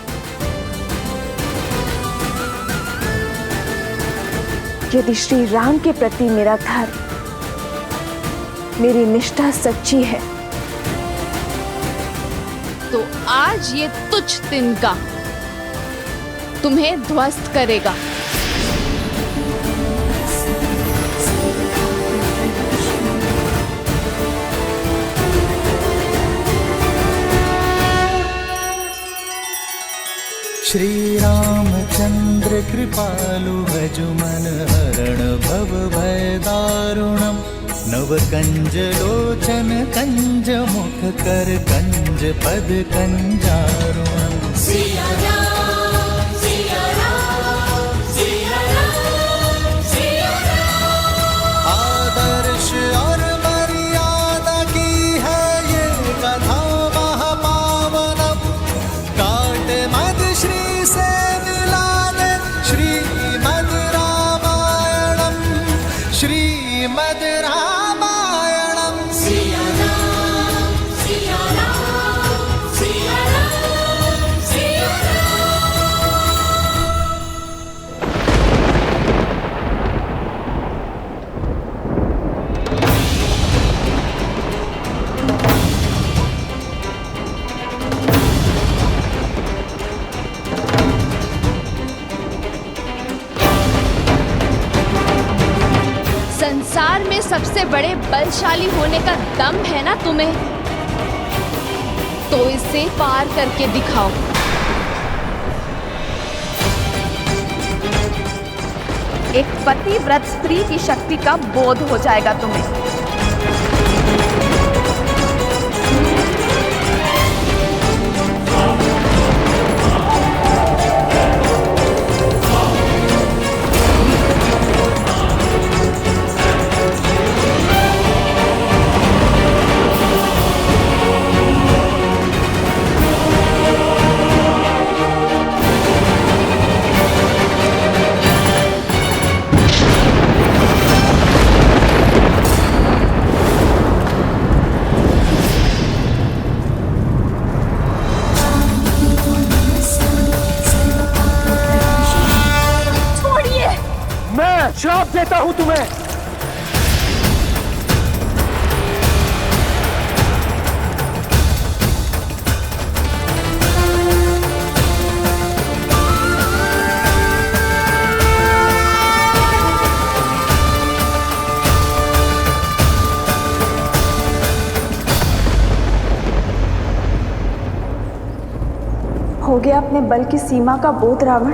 यदि श्री राम के प्रति मेरा धर्म, मेरी निष्ठा सच्ची है, तो आज ये तुच्छ तिनका तुम्हें ध्वस्त करेगा। श्री रामचंद्र कृपालु भजुमन हरण भव भय दारुणम नव कंज लोचन कंज मुख कर कंज पद कंजारुणम सिया राम सिया राम सिया राम सिया राम। आदर्श और मर्यादा की है ये कथा महापावनम काट मद श्री से मिला दे श्रीमद रामायणम श्रीमद रामायणम सिया राम सिया राम सिया राम सिया राम। संसार में सबसे बड़े बलशाली होने का दम है ना तुम्हें, तो इसे पार करके दिखाओ। एक पतिव्रत स्त्री की शक्ति का बोध हो जाएगा तुम्हें। मैं श्राप देता हूं तुम्हें। हो गया अपने बल की सीमा का बोध रावण,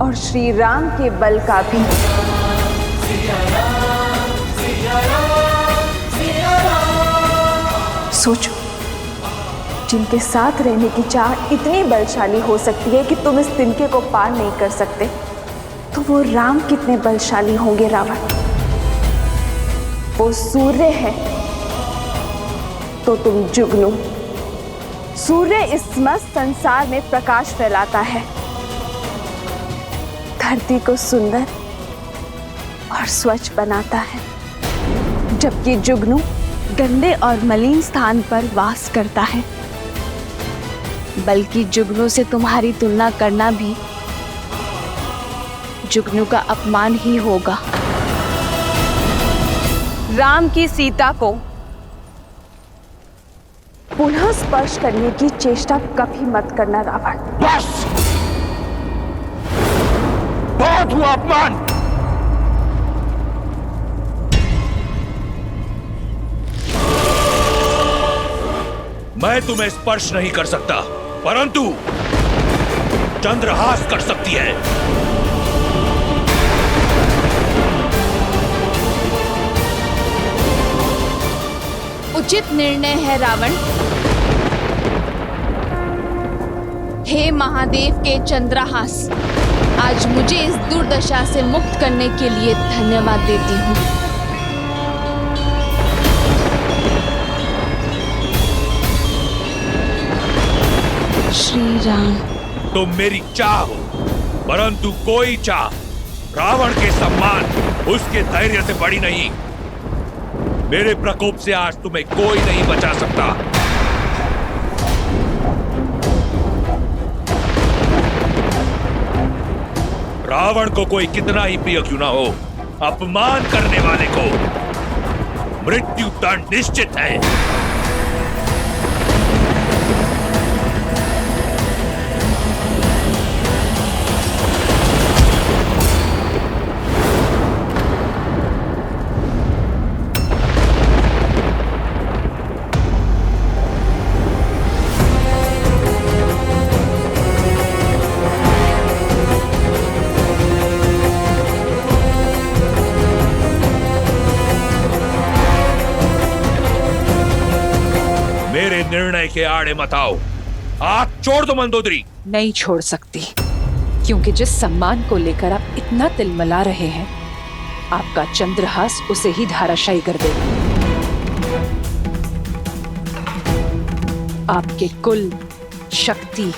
और श्री राम के बल का भी। सोचो, जिनके साथ रहने की चाह इतनी बलशाली हो सकती है कि तुम इस तिनके को पार नहीं कर सकते, तो वो राम कितने बलशाली होंगे रावण। वो सूर्य है तो तुम जुगनू। सूर्य इस मस्त संसार में प्रकाश फैलाता है, धरती को सुंदर और स्वच्छ बनाता है, जबकि जुगनू गंदे और मलिन स्थान पर वास करता है। बल्कि जुगनू से तुम्हारी तुलना करना भी जुगनू का अपमान ही होगा। राम की सीता को पुनः स्पर्श करने की चेष्टा कभी मत करना रावण। बस, बहुत हुआ अपमान। मैं तुम्हें स्पर्श नहीं कर सकता, परंतु चंद्रहास कर सकती है। उचित निर्णय है रावण। हे महादेव के चंद्रहास, आज मुझे इस दुर्दशा से मुक्त करने के लिए धन्यवाद देती हूँ। श्री राम। तुम मेरी चाह हो, परंतु कोई चाह रावण के सम्मान, उसके धैर्य से बड़ी नहीं। मेरे प्रकोप से आज तुम्हें कोई नहीं बचा सकता। रावण को कोई कितना ही प्रिय क्यों ना हो, अपमान करने वाले को मृत्यु दंड निश्चित है। निर्णय के आड़े मत आओ। हाथ छोड़ दो मंदोदरी। नहीं छोड़ सकती, क्योंकि जिस सम्मान को लेकर आप इतना तिलमिला रहे हैं, आपका चंद्रहास उसे ही धाराशायी कर देगा। आपके कुल, शक्ति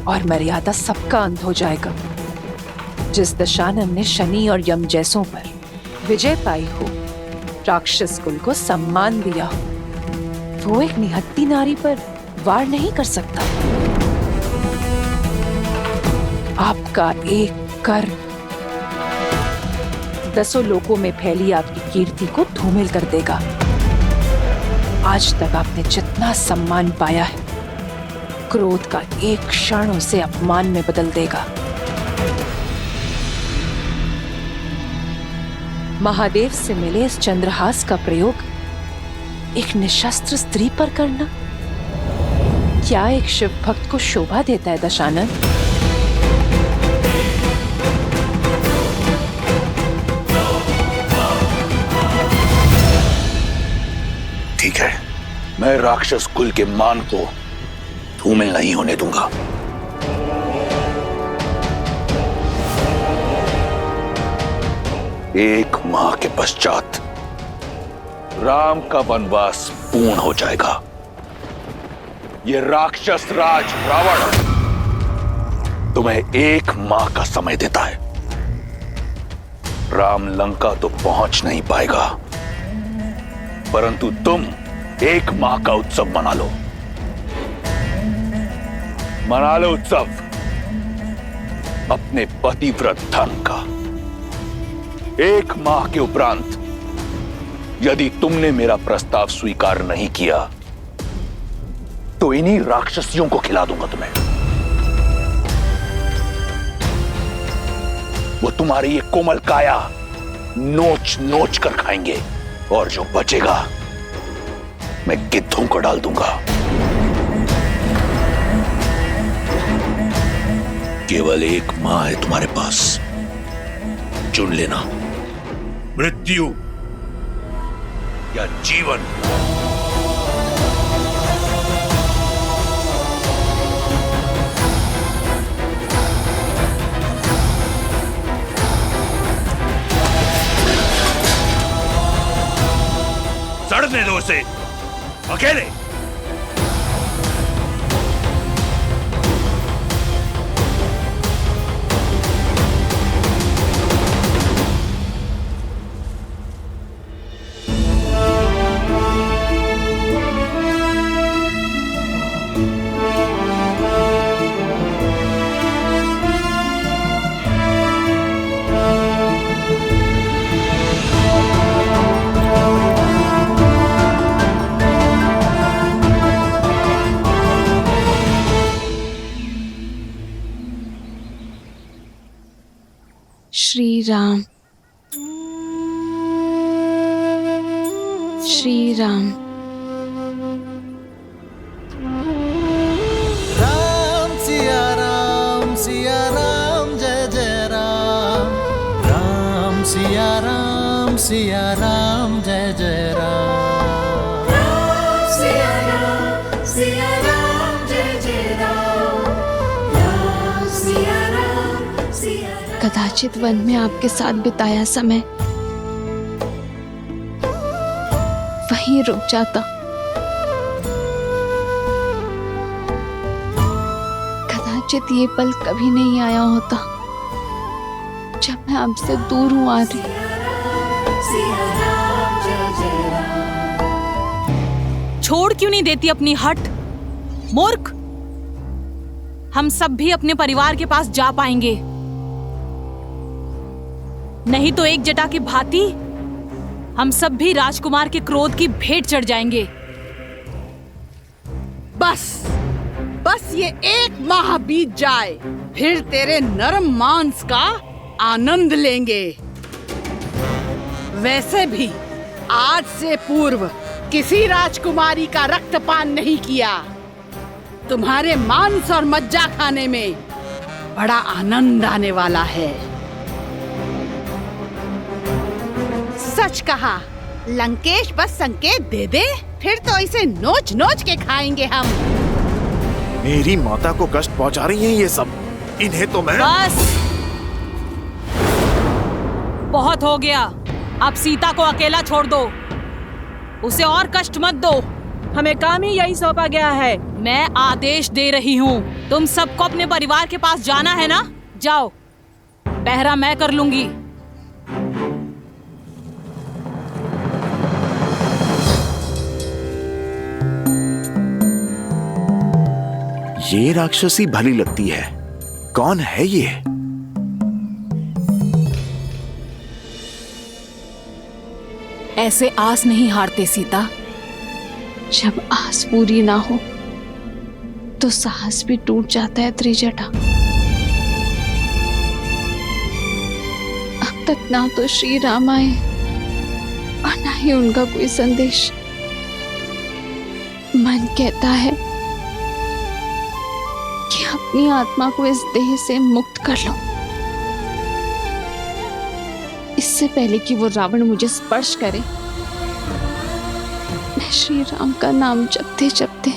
और मर्यादा सबका अंत हो जाएगा। जिस दशानन ने शनि और यम जैसों पर विजय पाई हो, राक्षस कुल को सम्मान दिया हो, वो एक निहत्ती नारी पर वार नहीं कर सकता। आपका एक कर दसों लोकों में फैली आपकी कीर्ति को धूमिल कर देगा। आज तक आपने जितना सम्मान पाया है, क्रोध का एक क्षण उसे अपमान में बदल देगा। महादेव से मिले इस चंद्रहास का प्रयोग एक निशस्त्र स्त्री पर करना क्या एक शिव भक्त को शोभा देता है दशानन? ठीक है, मैं राक्षस कुल के मान को धूमिल नहीं होने दूंगा। एक माह के पश्चात राम का वनवास पूर्ण हो जाएगा। ये राक्षस राज रावण तुम्हें एक माह का समय देता है। राम लंका तो पहुंच नहीं पाएगा, परंतु तुम एक माह का उत्सव मना लो। मना लो उत्सव अपने पतिव्रत धर्म का। एक माह के उपरांत यदि तुमने मेरा प्रस्ताव स्वीकार नहीं किया तो इन्हीं राक्षसियों को खिला दूंगा तुम्हें। वो तुम्हारी ये कोमल काया नोच नोच कर खाएंगे, और जो बचेगा मैं गिद्धों को डाल दूंगा। केवल एक माह है तुम्हारे पास, चुन लेना, मृत्यु या जीवन। सड़ने दो उसे अकेले। श्री राम, श्री राम। राम सिया राम जय जय राम। राम सिया राम जय जय राम। राम सिया राम जय जय राम। राम सिया राम। कदाचित वन में आपके साथ बिताया समय वहीं रुक जाता। कदाचित ये पल कभी नहीं आया होता जब मैं आपसे दूर हूं आ रही। छोड़ क्यों नहीं देती अपनी हट, मूर्ख। हम सब भी अपने परिवार के पास जा पाएंगे, नहीं तो एक जटा की भांति हम सब भी राजकुमार के क्रोध की भेंट चढ़ जाएंगे। बस ये एक माह बीत जाए, फिर तेरे नरम मांस का आनंद लेंगे। वैसे भी आज से पूर्व किसी राजकुमारी का रक्तपान नहीं किया। तुम्हारे मांस और मज्जा खाने में बड़ा आनंद आने वाला है। सच कहा, लंकेश बस संकेत दे दे, फिर तो इसे नोच नोच के खाएंगे हम। मेरी माता को कष्ट पहुंचा रही हैं ये सब। इन्हें तो मैं बस बहुत हो गया। अब सीता को अकेला छोड़ दो, उसे और कष्ट मत दो। हमें काम ही यही सौंपा गया है। मैं आदेश दे रही हूँ, तुम सबको अपने परिवार के पास जाना है ना? जाओ, पहरा मैं कर लूंगी। ये राक्षसी भली लगती है। कौन है ये? ऐसे आस नहीं हारते सीता। जब आस पूरी ना हो तो साहस भी टूट जाता है त्रिजटा। अब तक ना तो श्री राम आए और ना ही उनका कोई संदेश। मन कहता है कि अपनी आत्मा को इस देह से मुक्त कर लो, इससे पहले कि वो रावण मुझे स्पर्श करे। मैं श्री राम का नाम जपते जपते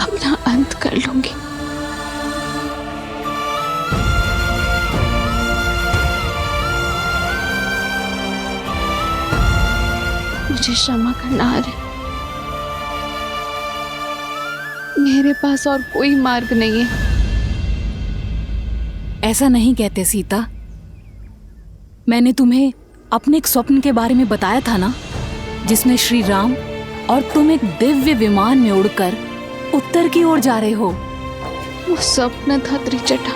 अपना अंत कर लूंगी। मुझे क्षमा करना है, मेरे पास और कोई मार्ग नहीं है। ऐसा नहीं कहते सीता। मैंने तुम्हें अपने एक स्वप्न के बारे में बताया था ना, जिसमें श्री राम और तुम एक दिव्य विमान में उड़कर उत्तर की ओर जा रहे हो। वो स्वप्न था त्रिजटा,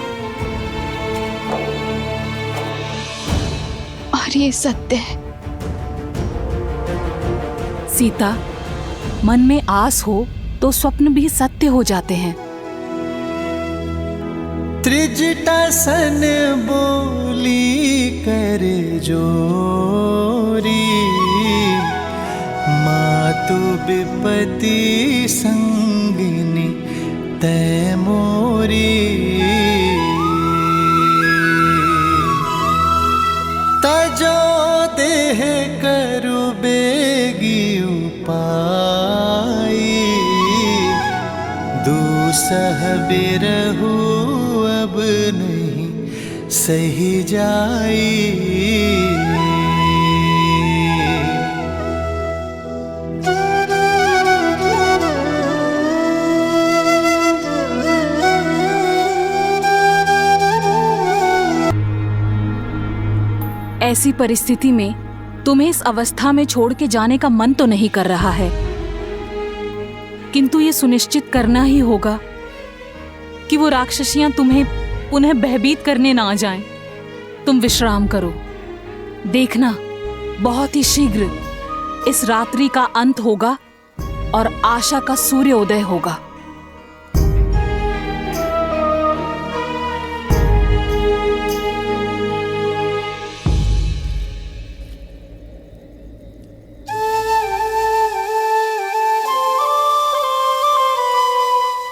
और ये सत्य है। सीता, मन में आस हो तो स्वप्न भी सत्य हो जाते हैं। त्रिजटा सन बोली करे जोरी, मातु विपति संगिनी तै मोरी। तजो देह करु बेगी उपाई, दूसह बिरहु अब नहीं सही जाई। ऐसी परिस्थिति में तुम्हें इस अवस्था में छोड़ के जाने का मन तो नहीं कर रहा है, किंतु ये सुनिश्चित करना ही होगा कि वो राक्षसियां तुम्हें पुनः भयभीत करने ना जाएं। तुम विश्राम करो। देखना, बहुत ही शीघ्र इस रात्रि का अंत होगा और आशा का सूर्योदय होगा।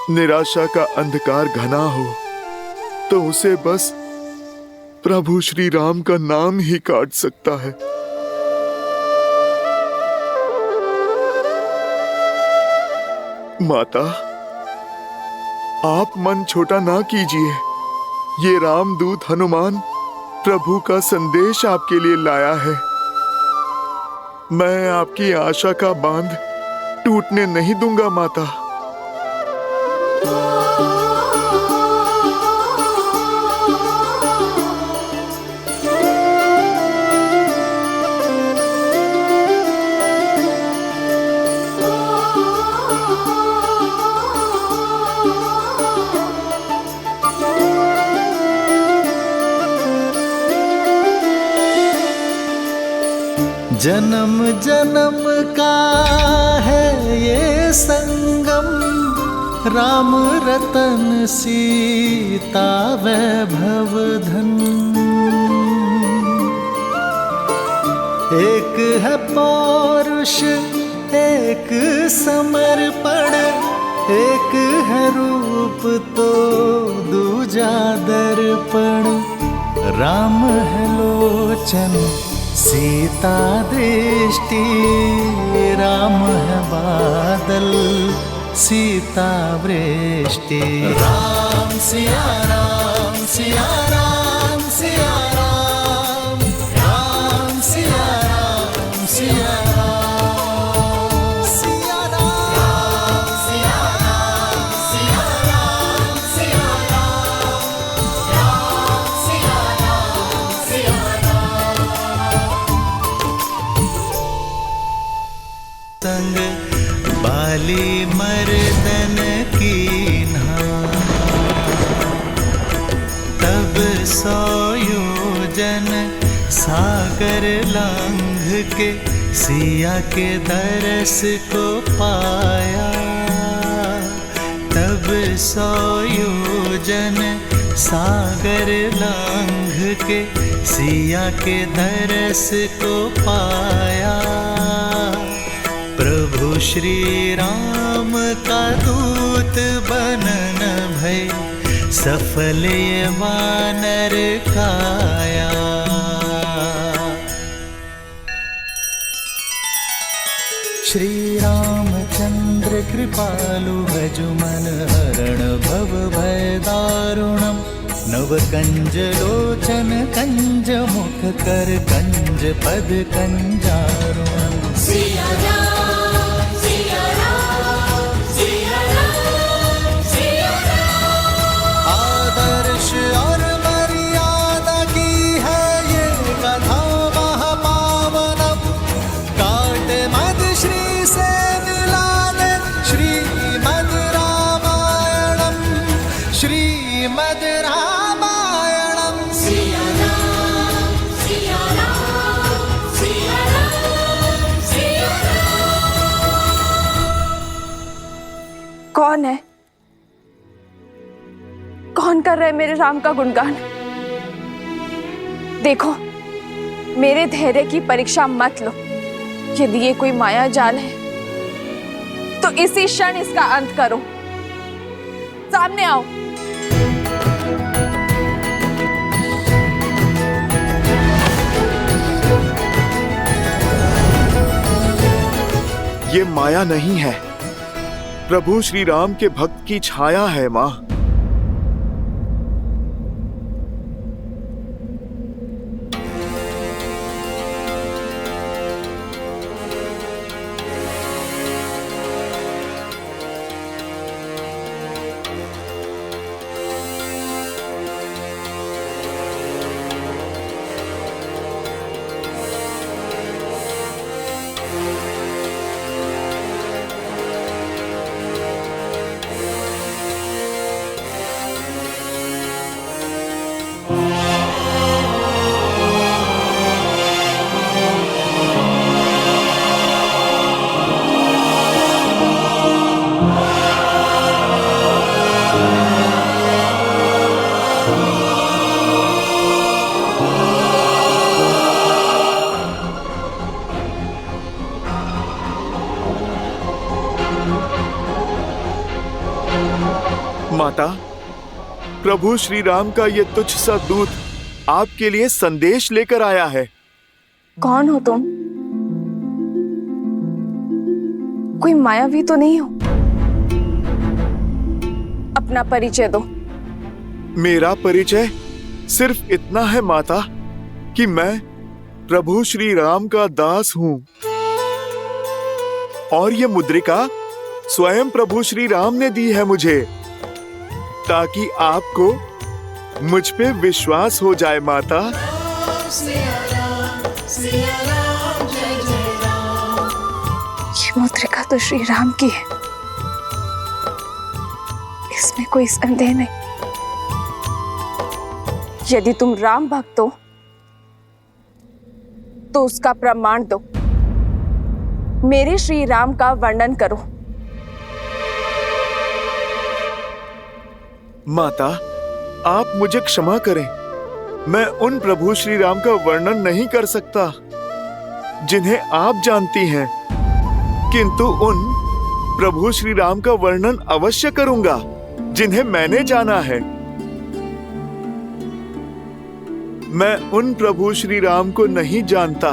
निराशा का अंधकार घना हो तो उसे बस प्रभु श्री राम का नाम ही काट सकता है। माता, आप मन छोटा ना कीजिए। ये रामदूत हनुमान प्रभु का संदेश आपके लिए लाया है। मैं आपकी आशा का बांध टूटने नहीं दूंगा माता। जन्म जन्म का है ये संगम, राम रतन सीता वैभव धन। एक है पौरुष एक समर्पण, एक है रूप तो दूजा दर्पण। राम है लोचन सीता दृष्टि राम है बादल, सीता वृष्टि। राम सिया राम सिया राम सिया राम, राम सिया राम सिया राम, सिया राम सिया राम सिया राम सिया राम, राम सिया राम सिया राम। संग बाली मर्दन कीन्हा, तब सोयोजन सागर लांघ के सिया के दरस को पाया। तब सोयोजन सागर लांघ के सिया के दरस को पाया। प्रभु श्री राम का दूत बनन भय, सफल ये वानर काया। श्री रामचंद्र कृपालु भजु मन हरण भव भय दारुणम। नव कंज लोचन कंज मुख कर कंज पद कंजारुणम। सिया राम सिया राम सिया राम सिया राम। आदर्श और मर्यादा की है ये कथा महापावनम। काट मद श्री से मिला दे श्रीमद् रामायणम, श्रीमद् रामायणम। सिया राम सिया राम सिया राम सिया राम। कौन है? कौन कर रहे मेरे राम का गुणगान? देखो, मेरे धैर्य की परीक्षा मत लो। यदि ये कोई माया जाल है तो इसी क्षण इसका अंत करो। सामने आओ। ये माया नहीं है, प्रभु श्री राम के भक्त की छाया है माँ। माता, प्रभु श्री राम का ये तुच्छ सा दूत आपके लिए संदेश लेकर आया है। कौन हो तुम? कोई मायावी तो नहीं हो? अपना परिचय दो। मेरा परिचय सिर्फ इतना है माता कि मैं प्रभु श्री राम का दास हूँ, और ये मुद्रिका स्वयं प्रभु श्री राम ने दी है मुझे, ताकि आपको मुझ पे विश्वास हो जाए माता। ये मुद्रिका तो श्री राम की है, इसमें कोई संदेह नहीं। यदि तुम राम भक्त हो तो उसका प्रमाण दो। मेरे श्री राम का वर्णन करो। माता, आप मुझे क्षमा करें, मैं उन प्रभु श्री राम का वर्णन नहीं कर सकता जिन्हें आप जानती हैं, किंतु उन प्रभु श्री राम का वर्णन अवश्य करूंगा जिन्हें मैंने जाना है। मैं उन प्रभु श्री राम को नहीं जानता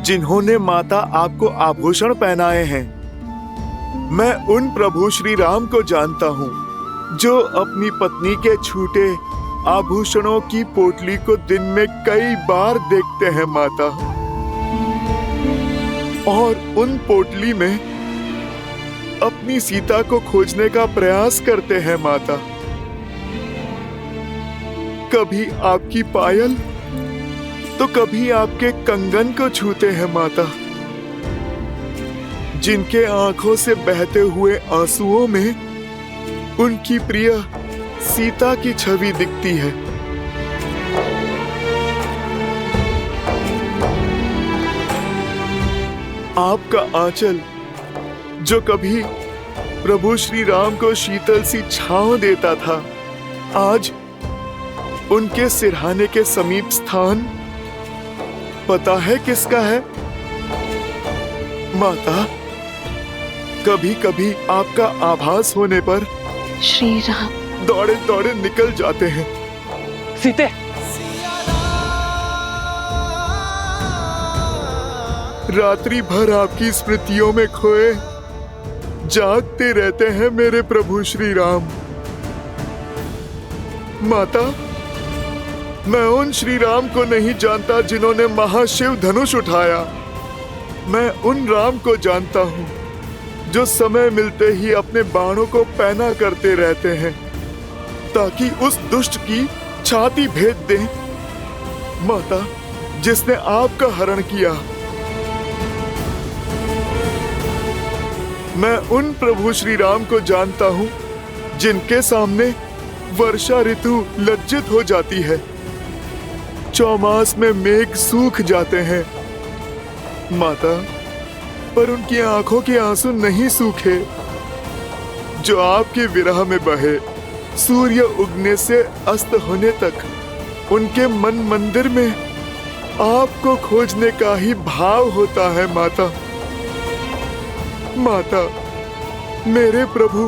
जिन्होंने माता आपको आभूषण पहनाए हैं। मैं उन प्रभु श्री राम को जानता हूँ जो अपनी पत्नी के छूटे आभूषणों की पोटली को दिन में कई बार देखते हैं माता, और उन पोटली में अपनी सीता को खोजने का प्रयास करते हैं माता। कभी आपकी पायल तो कभी आपके कंगन को छूते हैं माता, जिनके आंखों से बहते हुए आंसुओं में उनकी प्रिय सीता की छवि दिखती है। आपका आंचल जो कभी प्रभु श्री राम को शीतल सी छांव देता था, आज उनके सिरहाने के समीप स्थान पता है किसका है माता? कभी कभी आपका आभास होने पर श्री राम दौड़े दौड़े निकल जाते हैं। सीते, रात्रि भर आपकी स्मृतियों में खोए जागते रहते हैं मेरे प्रभु श्री राम। माता, मैं उन श्री राम को नहीं जानता जिन्होंने महाशिव धनुष उठाया। मैं उन राम को जानता हूँ जो समय मिलते ही अपने बाणों को पैना करते रहते हैं ताकि उस दुष्ट की छाती भेद दें। माता, जिसने आपका हरण किया। मैं उन प्रभु श्री राम को जानता हूँ जिनके सामने वर्षा ऋतु लज्जित हो जाती है, चौमास में मेघ सूख जाते हैं। माता, पर उनकी आंखों के आंसू नहीं सूखे जो आपके विरह में बहे। सूर्य उगने से अस्त होने तक उनके मन मंदिर में आपको खोजने का ही भाव होता है। माता, माता, मेरे प्रभु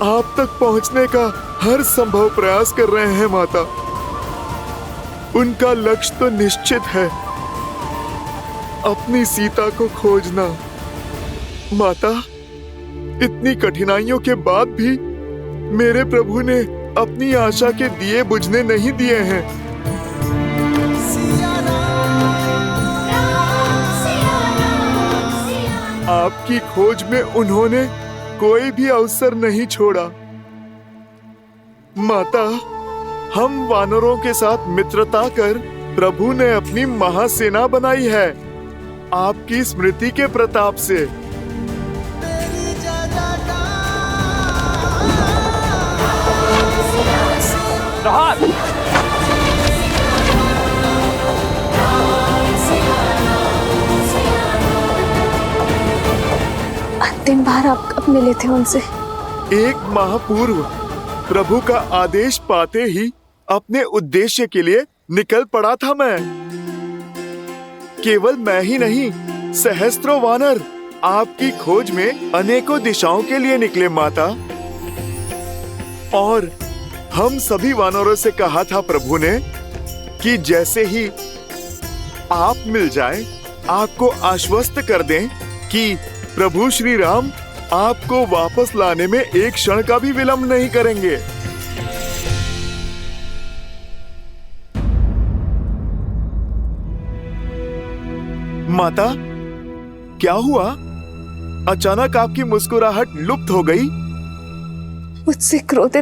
आप तक पहुंचने का हर संभव प्रयास कर रहे हैं। माता, उनका लक्ष्य तो निश्चित है, अपनी सीता को खोजना। माता, इतनी कठिनाइयों के बाद भी मेरे प्रभु ने अपनी आशा के दिए बुझने नहीं दिए हैं। आपकी खोज में उन्होंने कोई भी अवसर नहीं छोड़ा। माता, हम वानरों के साथ मित्रता कर प्रभु ने अपनी महासेना बनाई है आपकी स्मृति के प्रताप से। अंतिम बार आप कब मिले थे उनसे? एक माह पूर्व प्रभु का आदेश पाते ही अपने उद्देश्य के लिए निकल पड़ा था मैं। केवल मैं ही नहीं, सहस्त्रों वानर आपकी खोज में अनेकों दिशाओं के लिए निकले माता। और हम सभी वानरों से कहा था प्रभु ने कि जैसे ही आप मिल जाएं, आपको आश्वस्त कर दें कि प्रभु श्री राम आपको वापस लाने में एक क्षण का भी विलंब नहीं करेंगे। माता, क्या हुआ? अचानक आपकी मुस्कुराहट लुप्त हो गई। मुझसे क्रोधित